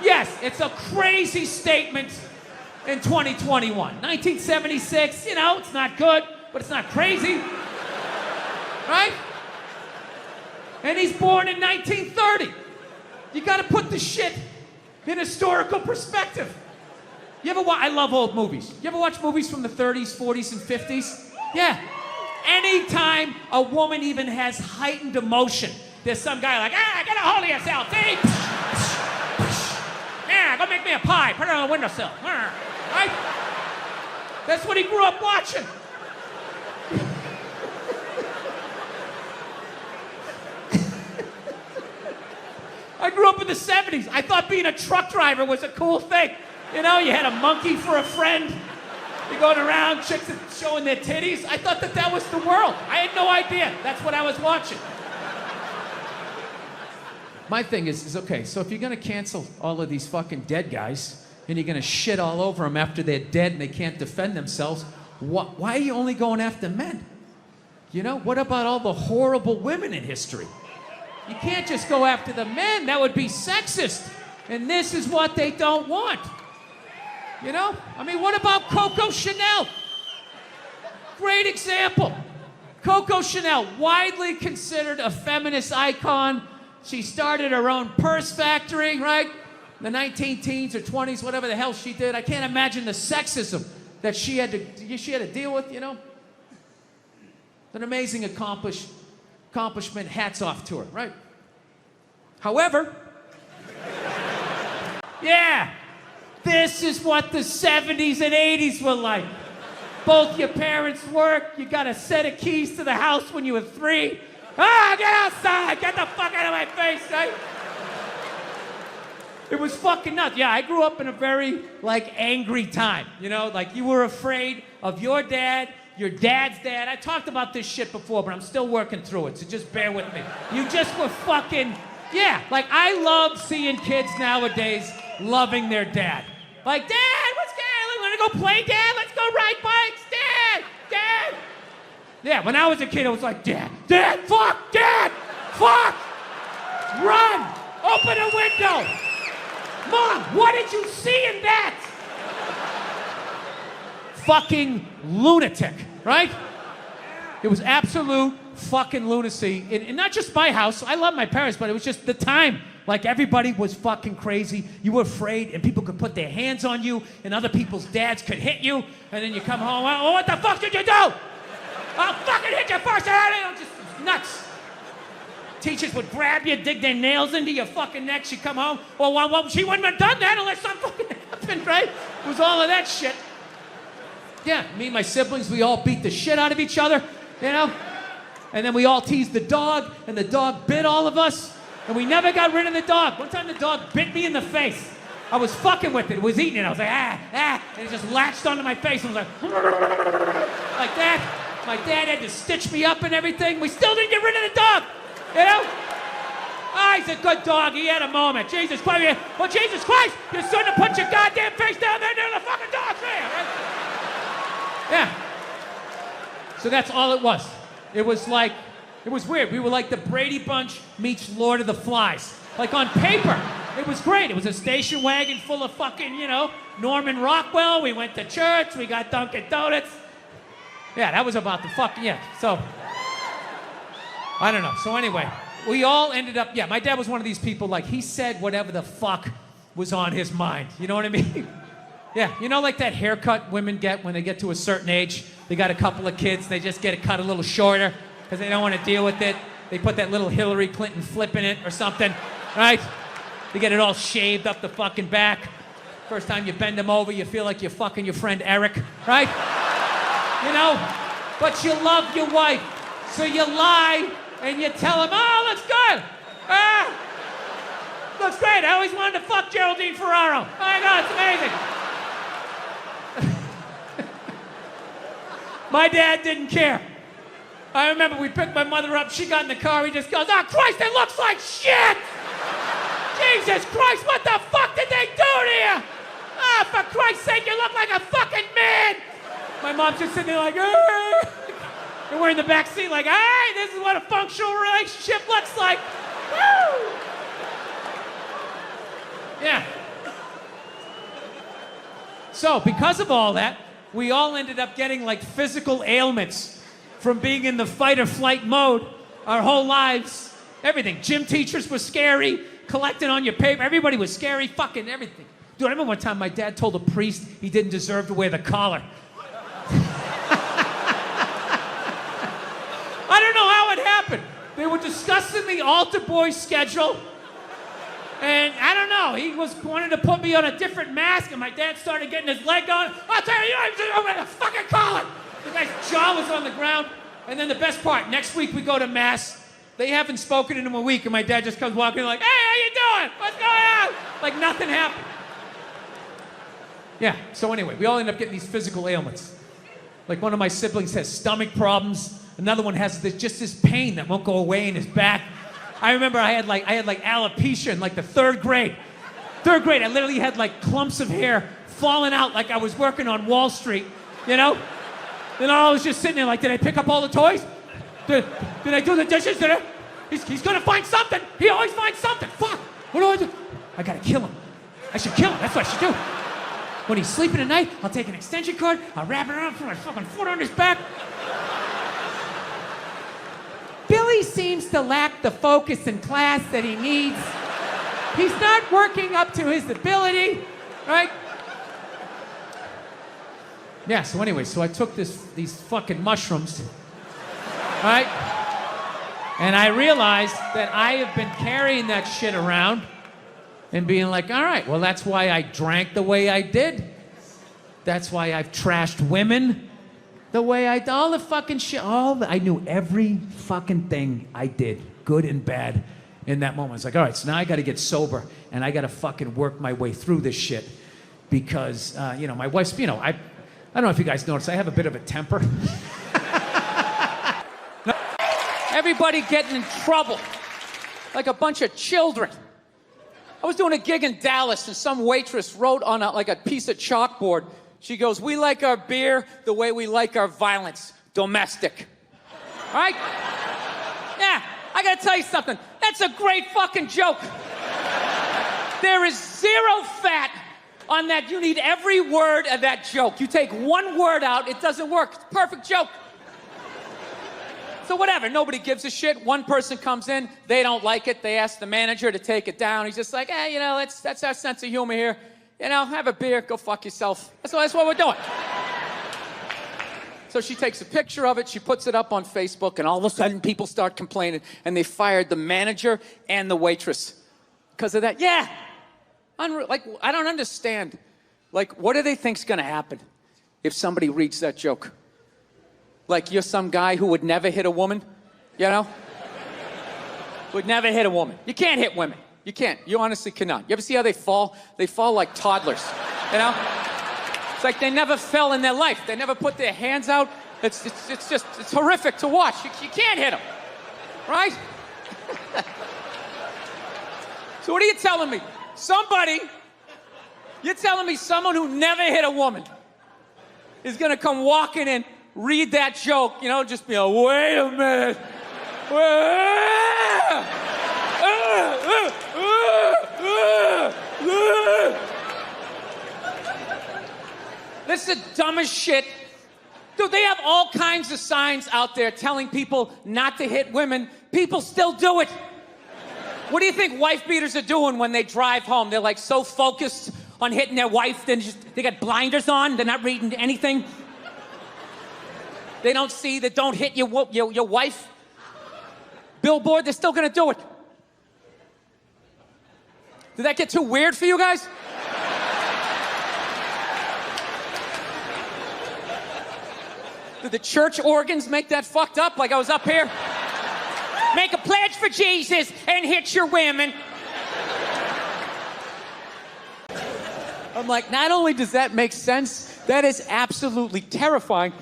Yes, it's a crazy statement in 2021. 1976, you know, it's not good, but it's not crazy. Right? And he's born in 1930. You gotta put the shit in historical perspective. You ever watch, I love old movies. You ever watch movies from the 30s, 40s, and 50s? Yeah. Anytime a woman even has heightened emotion, there's some guy like, get a hold of yourself, see? Yeah, go make me a pie, put it on the windowsill. Right? That's what he grew up watching. I grew up in the 70s. I thought being a truck driver was a cool thing. You know, you had a monkey for a friend. You're going around, chicks showing their titties. I thought that was the world. I had no idea. That's what I was watching. My thing is okay, so if you're going to cancel all of these fucking dead guys, and you're going to shit all over them after they're dead and they can't defend themselves, why are you only going after men? You know, what about all the horrible women in history? You can't just go after the men. That would be sexist. And this is what they don't want. You know? I mean, what about Coco Chanel? Great example. Coco Chanel, widely considered a feminist icon. She started her own purse factory, right? In the 19-teens or 20s, whatever the hell she did. I can't imagine the sexism that she had to deal with, you know? An amazing accomplishment, hats off to her, right? However, yeah, this is what the 70s and 80s were like. Both your parents work, you got a set of keys to the house when you were 3. Get outside, get the fuck out of my face, right? It was fucking nuts. Yeah, I grew up in a very, angry time, you know? Like, you were afraid of your dad, your dad's dad. I talked about this shit before, but I'm still working through it, so just bear with me. You just were fucking, yeah. Like, I love seeing kids nowadays loving their dad. Like, Dad, what's going on? Want to go play, Dad? Let's go ride bikes, Dad. Yeah, when I was a kid, I was like, Dad, fuck, run, open a window. Mom, what did you see in that? Fucking lunatic, right? It was absolute fucking lunacy. And not just my house. I love my parents, but it was just the time. Like, everybody was fucking crazy. You were afraid, and people could put their hands on you, and other people's dads could hit you, and then you come home, oh, what the fuck did you do? I'll fucking hit you first. Just nuts. Teachers would grab you, dig their nails into your fucking neck. She'd come home. Well, she wouldn't have done that unless something fucking happened, right? It was all of that shit. Yeah, me and my siblings, we all beat the shit out of each other, you know? And then we all teased the dog, and the dog bit all of us, and we never got rid of the dog. One time the dog bit me in the face. I was fucking with it. It was eating it. I was like, and it just latched onto my face and was like that. My dad had to stitch me up and everything. We still didn't get rid of the dog, you know? Oh, he's a good dog. He had a moment. Jesus Christ. Well, Jesus Christ, you shouldn't have put your goddamn face down there near the fucking dog's there, right? Yeah. So that's all it was. It was weird. We were like the Brady Bunch meets Lord of the Flies. Like, on paper, it was great. It was a station wagon full of fucking, Norman Rockwell. We went to church. We got Dunkin' Donuts. Yeah, that was about the fucking, so, I don't know. So anyway, we all ended up, my dad was one of these people, like, he said whatever the fuck was on his mind. You know what I mean? Yeah, like that haircut women get when they get to a certain age. They got a couple of kids, they just get it cut a little shorter because they don't want to deal with it. They put that little Hillary Clinton flip in it or something, right? They get it all shaved up the fucking back. First time you bend them over, you feel like you're fucking your friend Eric, right? But you love your wife, so you lie and you tell him, oh, looks good. Looks great. I always wanted to fuck Geraldine Ferraro. Oh my God, it's amazing. My dad didn't care. I remember we picked my mother up. She got in the car. He just goes, oh, Christ, it looks like shit. Jesus Christ, what the fuck did they do to you? Oh, for Christ's sake, you look like a fucking man. My mom's just sitting there like, hey. And we're in the back seat like, hey, this is what a functional relationship looks like. Woo! Yeah. So, because of all that, we all ended up getting like physical ailments from being in the fight or flight mode our whole lives. Everything. Gym teachers were scary, collecting on your paper. Everybody was scary, fucking everything. Dude, I remember one time my dad told a priest he didn't deserve to wear the collar. I don't know how it happened. They were discussing the altar boy schedule. And I don't know, he wanted to put me on a different mask, and my dad started getting his leg on. I'll tell you, I'm wearing a fucking collar. The guy's jaw was on the ground. And then the best part, next week we go to mass. They haven't spoken in a week, and my dad just comes walking in like, hey, how you doing? What's going on? Like nothing happened. Yeah, so anyway, we all end up getting these physical ailments. Like one of my siblings has stomach problems. Another one has just this pain that won't go away in his back. I remember I had like alopecia in like the third grade. Third grade, I literally had like clumps of hair falling out like I was working on Wall Street, Then I was just sitting there like, did I pick up all the toys? Did I do the dishes? He's gonna find something. He always finds something. Fuck, what do I do? I gotta kill him. I should kill him, that's what I should do. When he's sleeping at night, I'll take an extension cord, I'll wrap it around, put my fucking foot on his back. Billy seems to lack the focus in class that he needs. He's not working up to his ability, right? Yeah, so anyway, so I took these fucking mushrooms, right? And I realized that I have been carrying that shit around and being like, all right, well, that's why I drank the way I did. That's why I've trashed women the way I did. All the fucking shit, I knew every fucking thing I did, good and bad, in that moment. It's like, all right, so now I gotta get sober and I gotta fucking work my way through this shit because, my wife's, I don't know if you guys notice, I have a bit of a temper. Everybody getting in trouble, like a bunch of children. I was doing a gig in Dallas and some waitress wrote on a piece of chalkboard, she goes, we like our beer the way we like our violence, domestic. All right? Yeah, I gotta tell you something. That's a great fucking joke. There is zero fat on that. You need every word of that joke. You take one word out, it doesn't work. It's a perfect joke. So whatever, nobody gives a shit. One person comes in, they don't like it. They ask the manager to take it down. He's just like, hey, that's our sense of humor here. Have a beer, go fuck yourself. That's what we're doing. So she takes a picture of it, she puts it up on Facebook, and all of a sudden people start complaining, and they fired the manager and the waitress because of that. Yeah. I don't understand. What do they think's gonna happen if somebody reads that joke? You're some guy who would never hit a woman, Would never hit a woman. You can't hit women. You can't. You honestly cannot. You ever see how they fall? They fall like toddlers, It's like they never fell in their life. They never put their hands out. It's horrific to watch. You can't hit them, right? So what are you telling me? You're telling me someone who never hit a woman is gonna come walking in, read that joke, just be like, wait a minute. This is the dumbest shit. Dude, they have all kinds of signs out there telling people not to hit women. People still do it. What do you think wife beaters are doing when they drive home? They're so focused on hitting their wife, they got blinders on, they're not reading anything. They don't see that don't hit your wife. Billboard, they're still gonna do it. Did that get too weird for you guys? Did the church organs make that fucked up? I was up here? Make a pledge for Jesus and hit your women. I'm not only does that make sense, that is absolutely terrifying.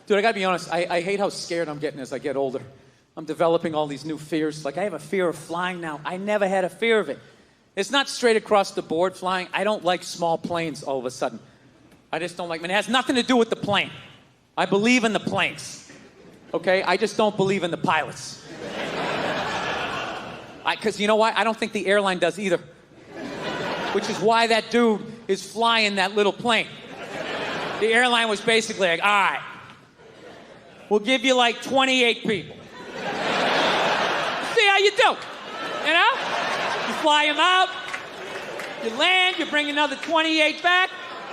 Dude, I gotta be honest, I hate how scared I'm getting as I get older. I'm developing all these new fears. I have a fear of flying now. I never had a fear of it. It's not straight across the board flying. I don't like small planes all of a sudden. I just don't like them. It has nothing to do with the plane. I believe in the planes, okay? I just don't believe in the pilots. Because you know what? I don't think the airline does either. Which is why that dude is flying that little plane. The airline was basically like, all right, we'll give you 28 people. See how you do, You fly them out, you land, you bring another 28 back.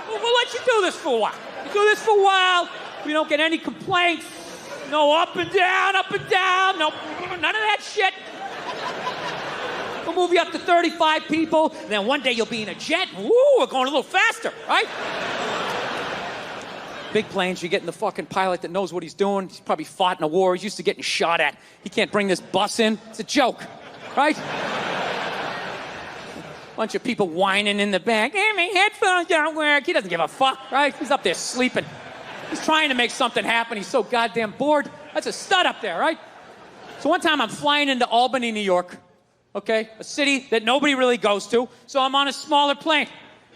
We'll let you do this for a while. You do this for a while, we don't get any complaints. No up and down, no, none of that shit. We'll move you up to 35 people, and then one day you'll be in a jet. Woo, we're going a little faster, right? Big planes, you're getting the fucking pilot that knows what he's doing. He's probably fought in a war. He's used to getting shot at. He can't bring this bus in. It's a joke, right? Bunch of people whining in the back. Hey, my headphones don't work. He doesn't give a fuck, right? He's up there sleeping. He's trying to make something happen. He's so goddamn bored. That's a stud up there, right? So one time I'm flying into Albany, New York, okay? A city that nobody really goes to. So I'm on a smaller plane.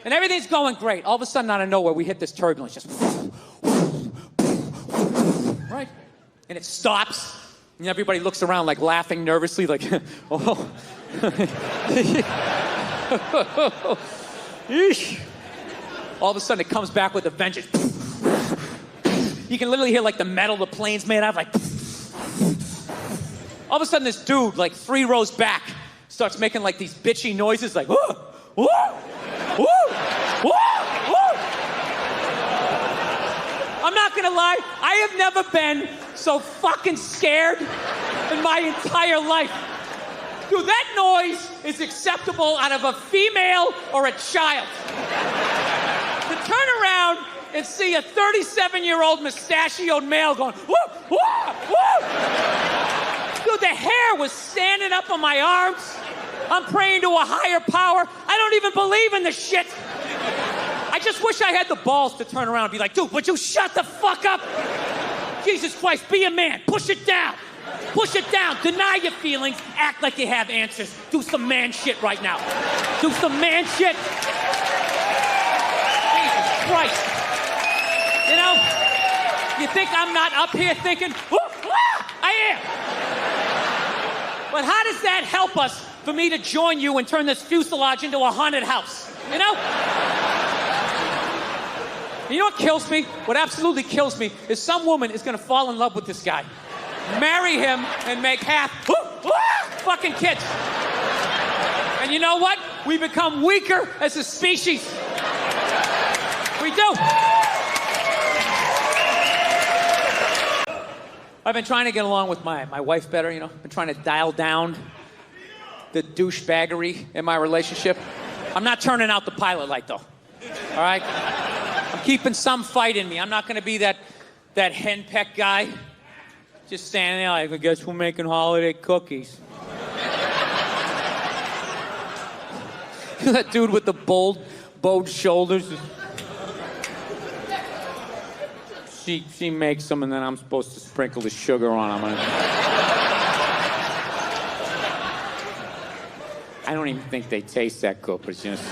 And everything's going great. All of a sudden, out of nowhere, we hit this turbulence. Just right? And it stops. And everybody looks around laughing nervously oh. All of a sudden, it comes back with a vengeance. You can literally hear the metal the plane's made out of. All of a sudden, this dude, 3 rows back, starts making these bitchy noises woo, woo, woo, woo, woo. I'm not gonna lie, I have never been so fucking scared in my entire life. Dude, that noise is acceptable out of a female or a child. To turn around and see a 37-year-old mustachioed male going, woo, woo, woo. Dude, the hair was standing up on my arms. I'm praying to a higher power. I don't even believe in this shit. I just wish I had the balls to turn around and be like, dude, would you shut the fuck up? Jesus Christ, be a man. Push it down. Push it down. Deny your feelings. Act like you have answers. Do some man shit right now. Do some man shit. Jesus Christ. You think I'm not up here thinking, woo, woo, I am. But how does that help us for me to join you and turn this fuselage into a haunted house? You know what kills me? What absolutely kills me is some woman is gonna fall in love with this guy, marry him, and make half fucking kids. And you know what? We become weaker as a species. We do. I've been trying to get along with my wife better, you know. Been trying to dial down the douchebaggery in my relationship. I'm not turning out the pilot light, though. All right? I'm keeping some fight in me. I'm not going to be that henpeck guy just standing there like, I guess we're making holiday cookies. That dude with the bowed shoulders. She makes them, and then I'm supposed to sprinkle the sugar on them. I don't even think they taste that good, but it's just...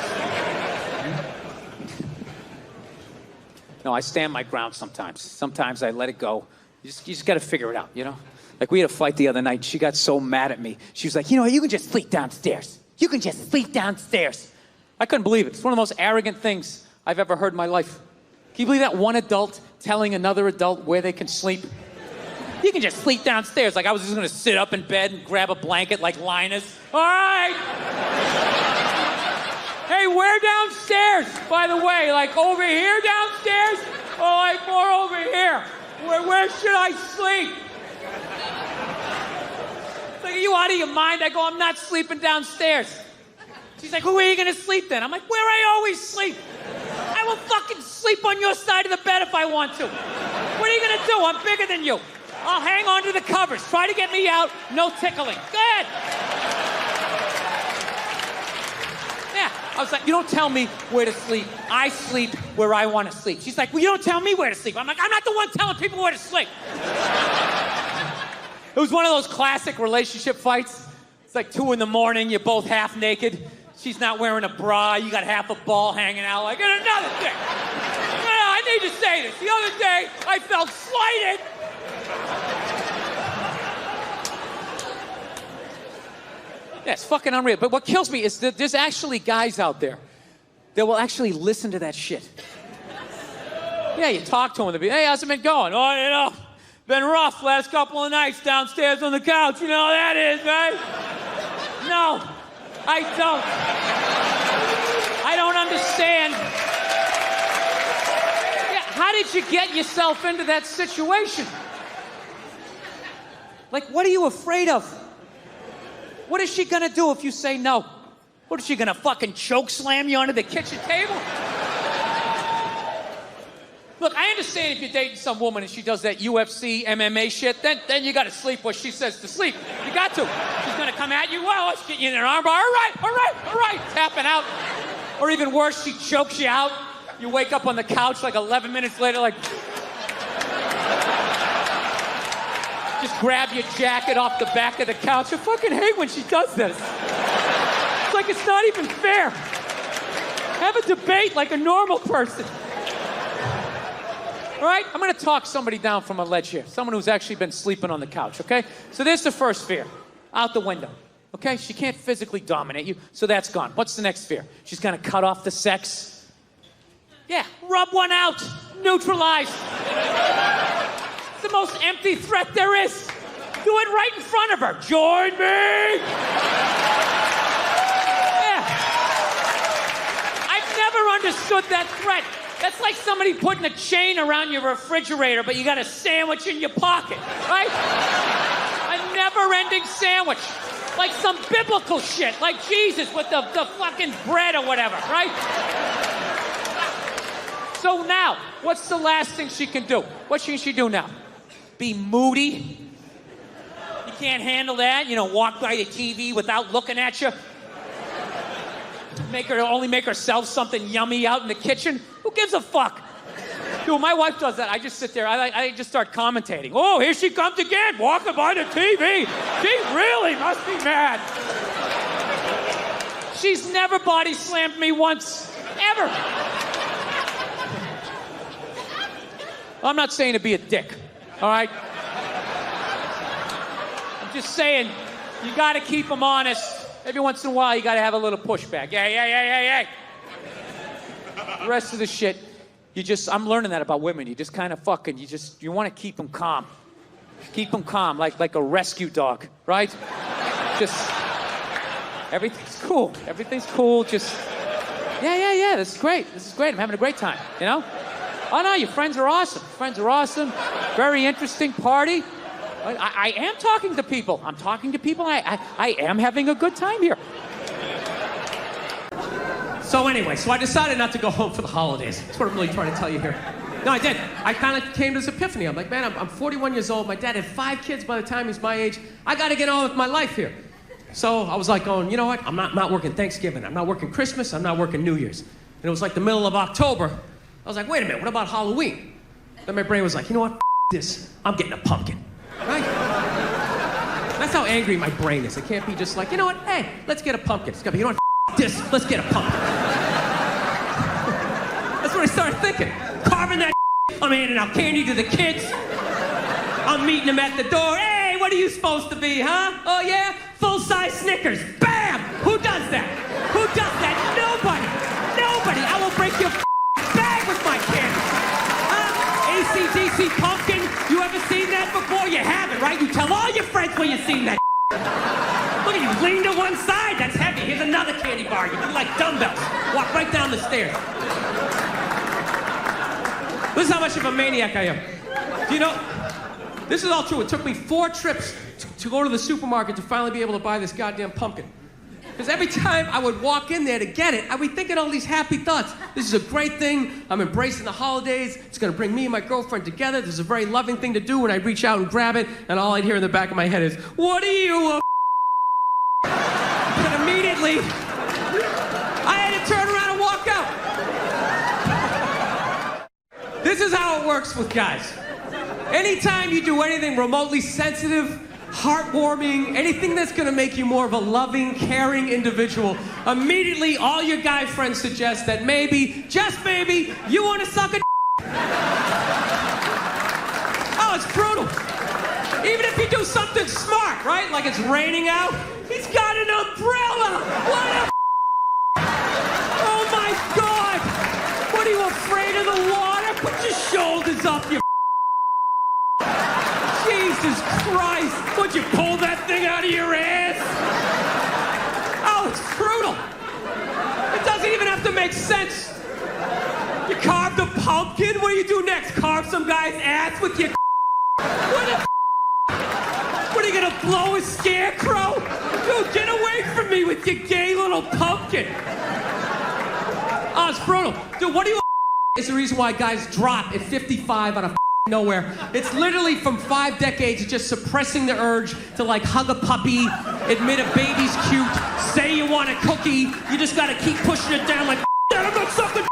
No, I stand my ground sometimes. Sometimes I let it go. You just got to figure it out, you know? Like, we had a fight the other night, and she got so mad at me. She was like, you know what, you can just sleep downstairs. You can just sleep downstairs. I couldn't believe it. It's one of the most arrogant things I've ever heard in my life. Can you believe that? One adult telling another adult where they can sleep? You can just sleep downstairs. Like I was just gonna sit up in bed and grab a blanket like Linus. All right. Hey, where downstairs, by the way? Like over here downstairs? Or like more over here? Where should I sleep? It's like, are you out of your mind? I go, I'm not sleeping downstairs. She's like, where are you gonna sleep then? I'm like, where I always sleep. I will fucking sleep on your side of the bed if I want to. What are you gonna do? I'm bigger than you. I'll hang on to the covers. Try to get me out. No tickling. Go ahead. Yeah. I was like, you don't tell me where to sleep. I sleep where I want to sleep. She's like, well, you don't tell me where to sleep. I'm like, I'm not the one telling people where to sleep. It was one of those classic relationship fights. It's like 2 a.m, you're both half naked. She's not wearing a bra, you got half a ball hanging out. Like, and another thing. I need to say this. The other day, I felt slighted. Yeah, it's fucking unreal. But what kills me is that there's actually guys out there that will actually listen to that shit. Yeah, you talk to them, they'll be, hey, how's it been going? Oh, you know, been rough last couple of nights downstairs on the couch. You know how that is, right? No, I don't. I don't understand. Yeah, how did you get yourself into that situation? Like, what are you afraid of? What is she gonna do if you say no? What is she gonna fucking choke slam you onto the kitchen table? Look, I understand if you're dating some woman and she does that UFC, MMA shit, then you gotta sleep what she says to sleep. You got to. She's gonna come at you, well, let's get you in an armbar. All right, tapping out. Or even worse, she chokes you out. You wake up on the couch like 11 minutes later, like... Just grab your jacket off the back of the couch. I fucking hate when she does this. It's like it's not even fair. Have a debate like a normal person. All right? I'm going to talk somebody down from a ledge here. Someone who's actually been sleeping on the couch, okay? So there's the first fear. Out the window. Okay? She can't physically dominate you, so that's gone. What's the next fear? She's going to cut off the sex. Yeah, rub one out. Neutralize. It's the most empty threat there is. Do it right in front of her. Join me! Yeah. I've never understood that threat. That's like somebody putting a chain around your refrigerator, but you got a sandwich in your pocket, right? A never-ending sandwich. Like some biblical shit, like Jesus with the fucking bread or whatever, right? So now, what's the last thing she can do? What can she do now? Be moody? You can't handle that? You know, walk by the TV without looking at you? Only make herself something yummy out in the kitchen? Who gives a fuck? Dude, my wife does that. I just sit there. I just start commentating. Oh, here she comes again, walking by the TV. She really must be mad. She's never body slammed me once, ever. I'm not saying to be a dick, all right? I'm just saying you got to keep them honest. Every once in a while, you got to have a little pushback. Yeah. The rest of the shit, I'm learning that about women. You just kind of fucking, you want to keep them calm. Keep them calm, like a rescue dog, right? Just, everything's cool. Everything's cool, just, yeah, this is great. I'm having a great time, you know? Oh, no, your friends are awesome. Very interesting party. I am talking to people. I'm talking to people. I am having a good time here. So anyway, I decided not to go home for the holidays. That's what I'm really trying to tell you here. No, I did. I kind of came to this epiphany. I'm like, man, I'm 41 years old. My dad had 5 kids by the time he's my age. I got to get on with my life here. So I was like going, you know what? I'm not working Thanksgiving. I'm not working Christmas. I'm not working New Year's. And it was like the middle of October. I was like, wait a minute, what about Halloween? Then my brain was like, you know what? This. I'm getting a pumpkin. Right? That's how angry my brain is. It can't be just like, you know what? Hey, let's get a pumpkin. It's got to be, you know what? This. Let's get a pumpkin. That's what I started thinking. Carving that. I'm handing out candy to the kids. I'm meeting them at the door. Hey, what are you supposed to be, huh? Oh, yeah? Full-size Snickers. Bam! Who does that? Who does that? Nobody. I will break your bag with my candy. AC/DC pumpkin. You ever seen that before? You haven't, right? You tell all your friends when you've seen that. Look at you, lean to one side. That's heavy. Here's another candy bar. You do like dumbbells. Walk right down the stairs. This is how much of a maniac I am. Do you know, this is all true. It took me 4 trips to go to the supermarket to finally be able to buy this goddamn pumpkin. Because every time I would walk in there to get it, I'd be thinking all these happy thoughts. This is a great thing. I'm embracing the holidays. It's going to bring me and my girlfriend together. This is a very loving thing to do. And I'd reach out and grab it, and all I'd hear in the back of my head is, what are you, And immediately, I had to turn around and walk out. This is how it works with guys. Anytime you do anything remotely sensitive, heartwarming, anything that's gonna make you more of a loving, caring individual, immediately all your guy friends suggest that maybe, just maybe, you wanna suck a Oh, it's brutal. Even if you do something smart, right? Like it's raining out, he's got an umbrella! What a Oh my God! What are you, afraid of the water? Put your shoulders up, you Jesus Christ! Would you pull that thing out of your ass? Oh, it's brutal. It doesn't even have to make sense. You carved a pumpkin? What do you do next? Carve some guy's ass with your What are you gonna blow a scarecrow? Dude, get away from me with your gay little pumpkin. Oh, it's brutal. Dude, what do you is the reason why guys drop at 55 out of nowhere. It's literally from 5 decades of just suppressing the urge to like hug a puppy, admit a baby's cute, say you want a cookie. You just gotta keep pushing it down like, I'm not sucking.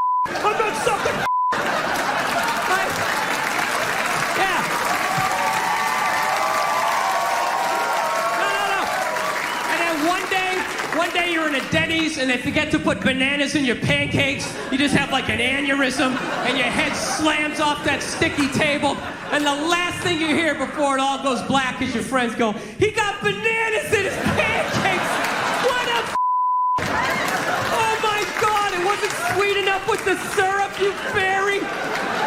Right? Yeah. No. And then one day you're in a Denny's and they forget to put bananas in your pancakes. You just have like an aneurysm and your head slams off that sticky table. And the last thing you hear before it all goes black is your friends go, he got bananas in his pancakes. What a Oh my God, it wasn't sweet enough with the syrup, you fairy.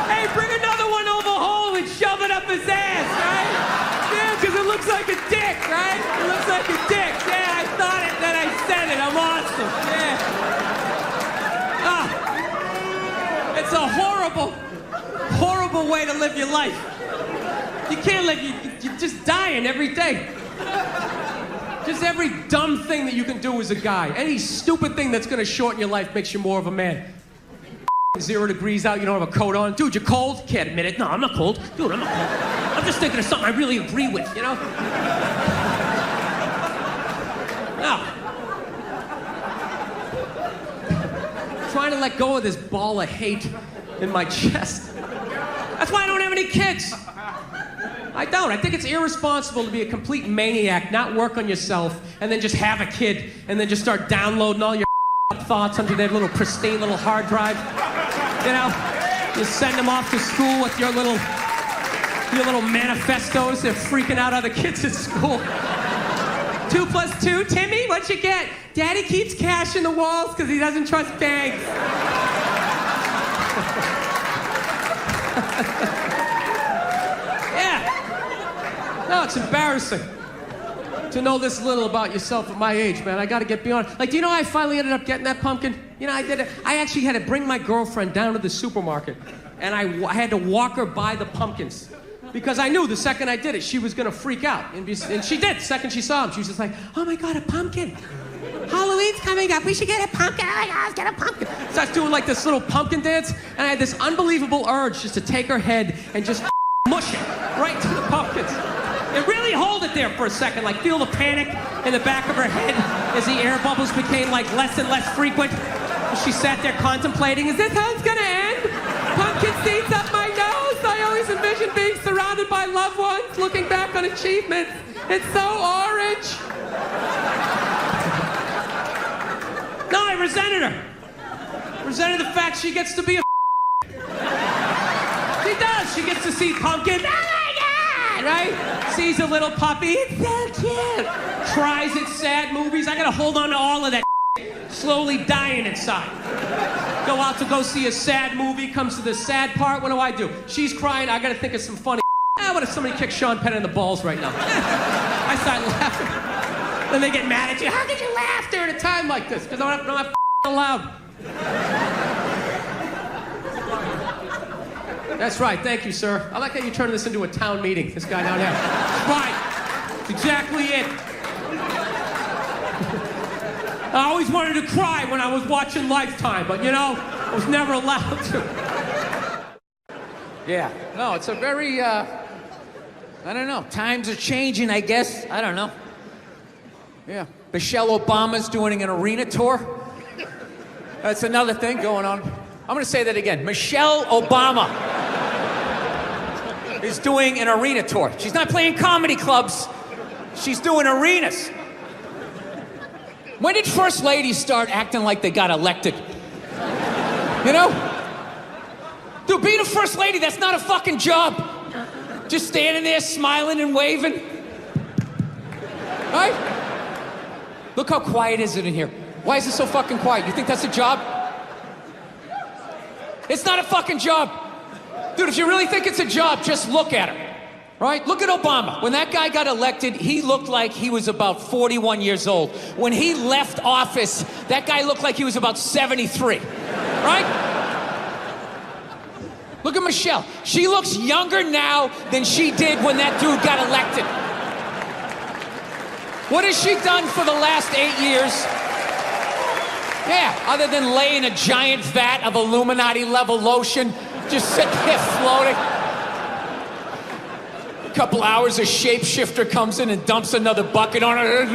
Hey, bring another one over home and shove it up his ass, right? Yeah, because it looks like a dick, right? It looks like a dick. Yeah, I thought it, then I said it. I'm awesome. Yeah. It's a horrible way to live your life. You can't live, you're just dying every day. Just every dumb thing that you can do as a guy. Any stupid thing that's gonna shorten your life makes you more of a man. 0 degrees out, you don't have a coat on. Dude, you're cold? Can't admit it. No, I'm not cold. Dude, I'm not cold. I'm just thinking of something I really agree with, you know? No. Trying to let go of this ball of hate in my chest. That's why I don't have any kids. I don't. I think it's irresponsible to be a complete maniac, not work on yourself, and then just have a kid, and then just start downloading all your thoughts onto their little pristine little hard drive. You know, you send them off to school with your little manifestos. They're freaking out other kids at school. 2 + 2, Timmy, what'd you get? Daddy keeps cash in the walls because he doesn't trust banks. Yeah. No, it's embarrassing to know this little about yourself at my age, man. I gotta get beyond. Like, do you know how I finally ended up getting that pumpkin? You know, I did it. I actually had to bring my girlfriend down to the supermarket, and I had to walk her by the pumpkins. Because I knew the second I did it, she was gonna freak out. And she did. The second she saw him, she was just like, oh my God, a pumpkin. Halloween's coming up. We should get a pumpkin. Oh my God, let's get a pumpkin. So I was doing like this little pumpkin dance, and I had this unbelievable urge just to take her head and just mush it right to the pumpkins. And really hold it there for a second, like feel the panic in the back of her head as the air bubbles became like less and less frequent. She sat there contemplating, is this how it's gonna end? Pumpkin seeds up my nose. I always envisioned being surrounded by loved ones, looking back on achievements. It's so orange. No, I resented her. Resented the fact she gets to be a She does. She gets to see pumpkins. Oh my God, right? Sees a little puppy. It's so cute. Tries its sad movies. I gotta hold on to all of that slowly dying inside. Go out to go see a sad movie, comes to the sad part, what do? She's crying, I gotta think of some funny what if somebody kicked Sean Penn in the balls right now? I start laughing. Then they get mad at you. How could you laugh during a time like this? Because I'm not allowed. That's right, thank you, sir. I like how you turn this into a town meeting, this guy down there. Right, that's exactly it. I always wanted to cry when I was watching Lifetime, but you know, I was never allowed to. Yeah, no, it's a very, I don't know, times are changing, I guess. I don't know. Yeah, Michelle Obama's doing an arena tour. That's another thing going on. I'm gonna say that again. Michelle Obama is doing an arena tour. She's not playing comedy clubs. She's doing arenas. When did first ladies start acting like they got elected? You know? Dude, being a first lady, that's not a fucking job. Just standing there smiling and waving. Right? Look how quiet is it in here. Why is it so fucking quiet? You think that's a job? It's not a fucking job. Dude, if you really think it's a job, just look at her. Right? Look at Obama. When that guy got elected, he looked like he was about 41 years old. When he left office, that guy looked like he was about 73. Right? Look at Michelle. She looks younger now than she did when that dude got elected. What has she done for the last 8 years? Yeah, other than lay in a giant vat of Illuminati-level lotion, just sit there floating. A couple hours, a shapeshifter comes in and dumps another bucket on her.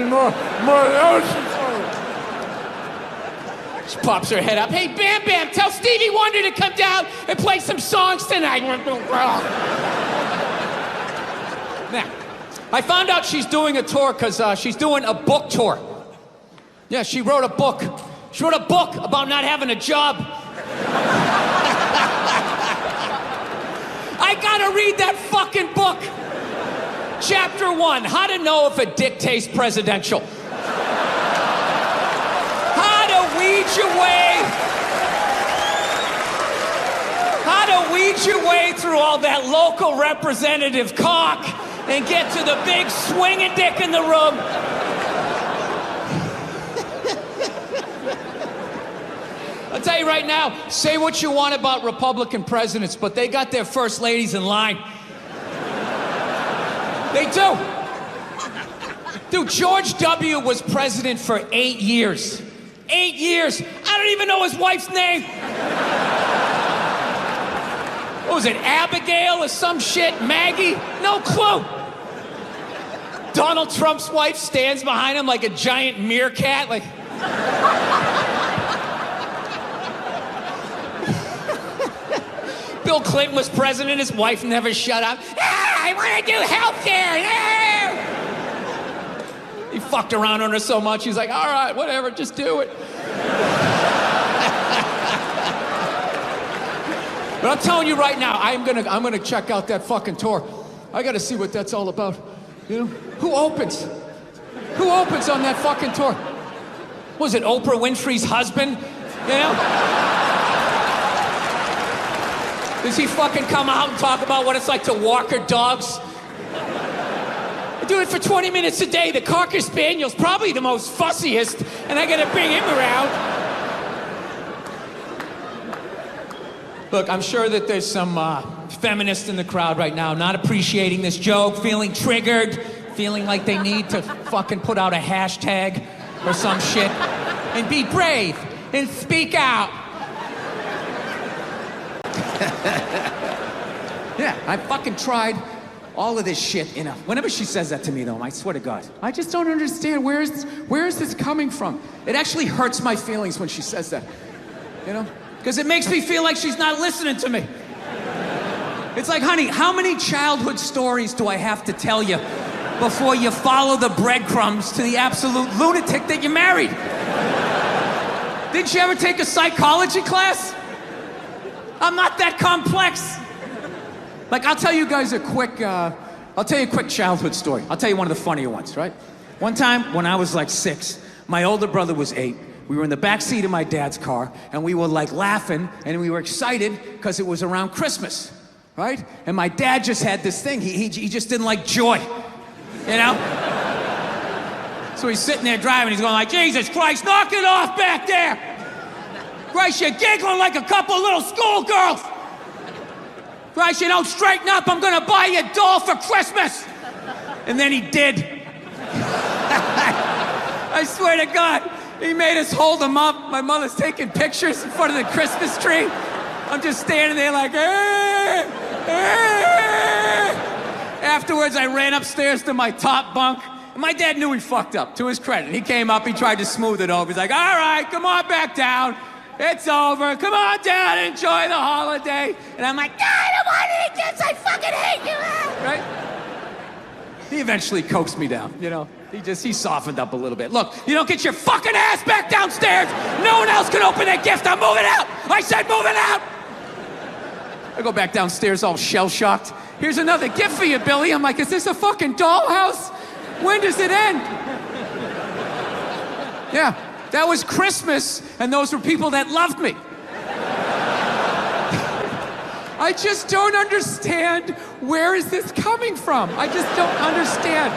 She pops her head up. Hey, Bam Bam, tell Stevie Wonder to come down and play some songs tonight. Now, I found out she's doing a tour because she's doing a book tour. Yeah, she wrote a book. She wrote a book about not having a job. I gotta read that fucking book. Chapter 1, how to know if a dick tastes presidential. How to weed your way through all that local representative cock and get to the big swinging dick in the room. I'll tell you right now, say what you want about Republican presidents, but they got their first ladies in line. They do. Dude, George W. was president for 8 years. 8 years. I don't even know his wife's name. What was it, Abigail or some shit? Maggie? No clue. Donald Trump's wife stands behind him like a giant meerkat, like... Bill Clinton was president, his wife never shut up. Ah, I want to do healthcare. Yeah. He fucked around on her so much, he's like, all right, whatever, just do it. But I'm telling you right now, I'm gonna check out that fucking tour. I gotta see what that's all about. You know? Who opens? Who opens on that fucking tour? Was it Oprah Winfrey's husband? You know? Does he fucking come out and talk about what it's like to walk her dogs? I do it for 20 minutes a day. The Cocker Spaniel's probably the most fussiest, and I gotta bring him around. Look, I'm sure that there's some feminists in the crowd right now not appreciating this joke, feeling triggered, feeling like they need to fucking put out a hashtag or some shit and be brave and speak out. Yeah, I fucking tried all of this shit enough. Whenever she says that to me, though, I swear to God, I just don't understand where is this coming from? It actually hurts my feelings when she says that, you know? Because it makes me feel like she's not listening to me. It's like, honey, how many childhood stories do I have to tell you before you follow the breadcrumbs to the absolute lunatic that you married? Didn't you ever take a psychology class? I'm not that complex. Like, I'll tell you guys a quick childhood story. I'll tell you one of the funnier ones, right? One time when I was like 6, my older brother was 8. We were in the back seat of my dad's car, and we were like laughing, and we were excited because it was around Christmas, right? And my dad just had this thing. He just didn't like joy, you know? So he's sitting there driving. He's going like, Jesus Christ, knock it off back there. Christ, you're giggling like a couple little schoolgirls. Christ, you don't straighten up. I'm going to buy you a doll for Christmas. And then he did. I swear to God. He made us hold him up. My mother's taking pictures in front of the Christmas tree. I'm just standing there like, Afterwards, I ran upstairs to my top bunk. And my dad knew he fucked up, to his credit. He came up, he tried to smooth it over. He's like, all right, come on back down. It's over. Come on down and enjoy the holiday. And I'm like, I don't want to eat this. I fucking hate you. Right? He eventually coaxed me down, you know. He softened up a little bit. Look, you don't get your fucking ass back downstairs. No one else can open that gift. I'm moving out. I said moving out. I go back downstairs all shell-shocked. Here's another gift for you, Billy. I'm like, is this a fucking dollhouse? When does it end? Yeah, that was Christmas, and those were people that loved me. I just don't understand where is this coming from. I just don't understand.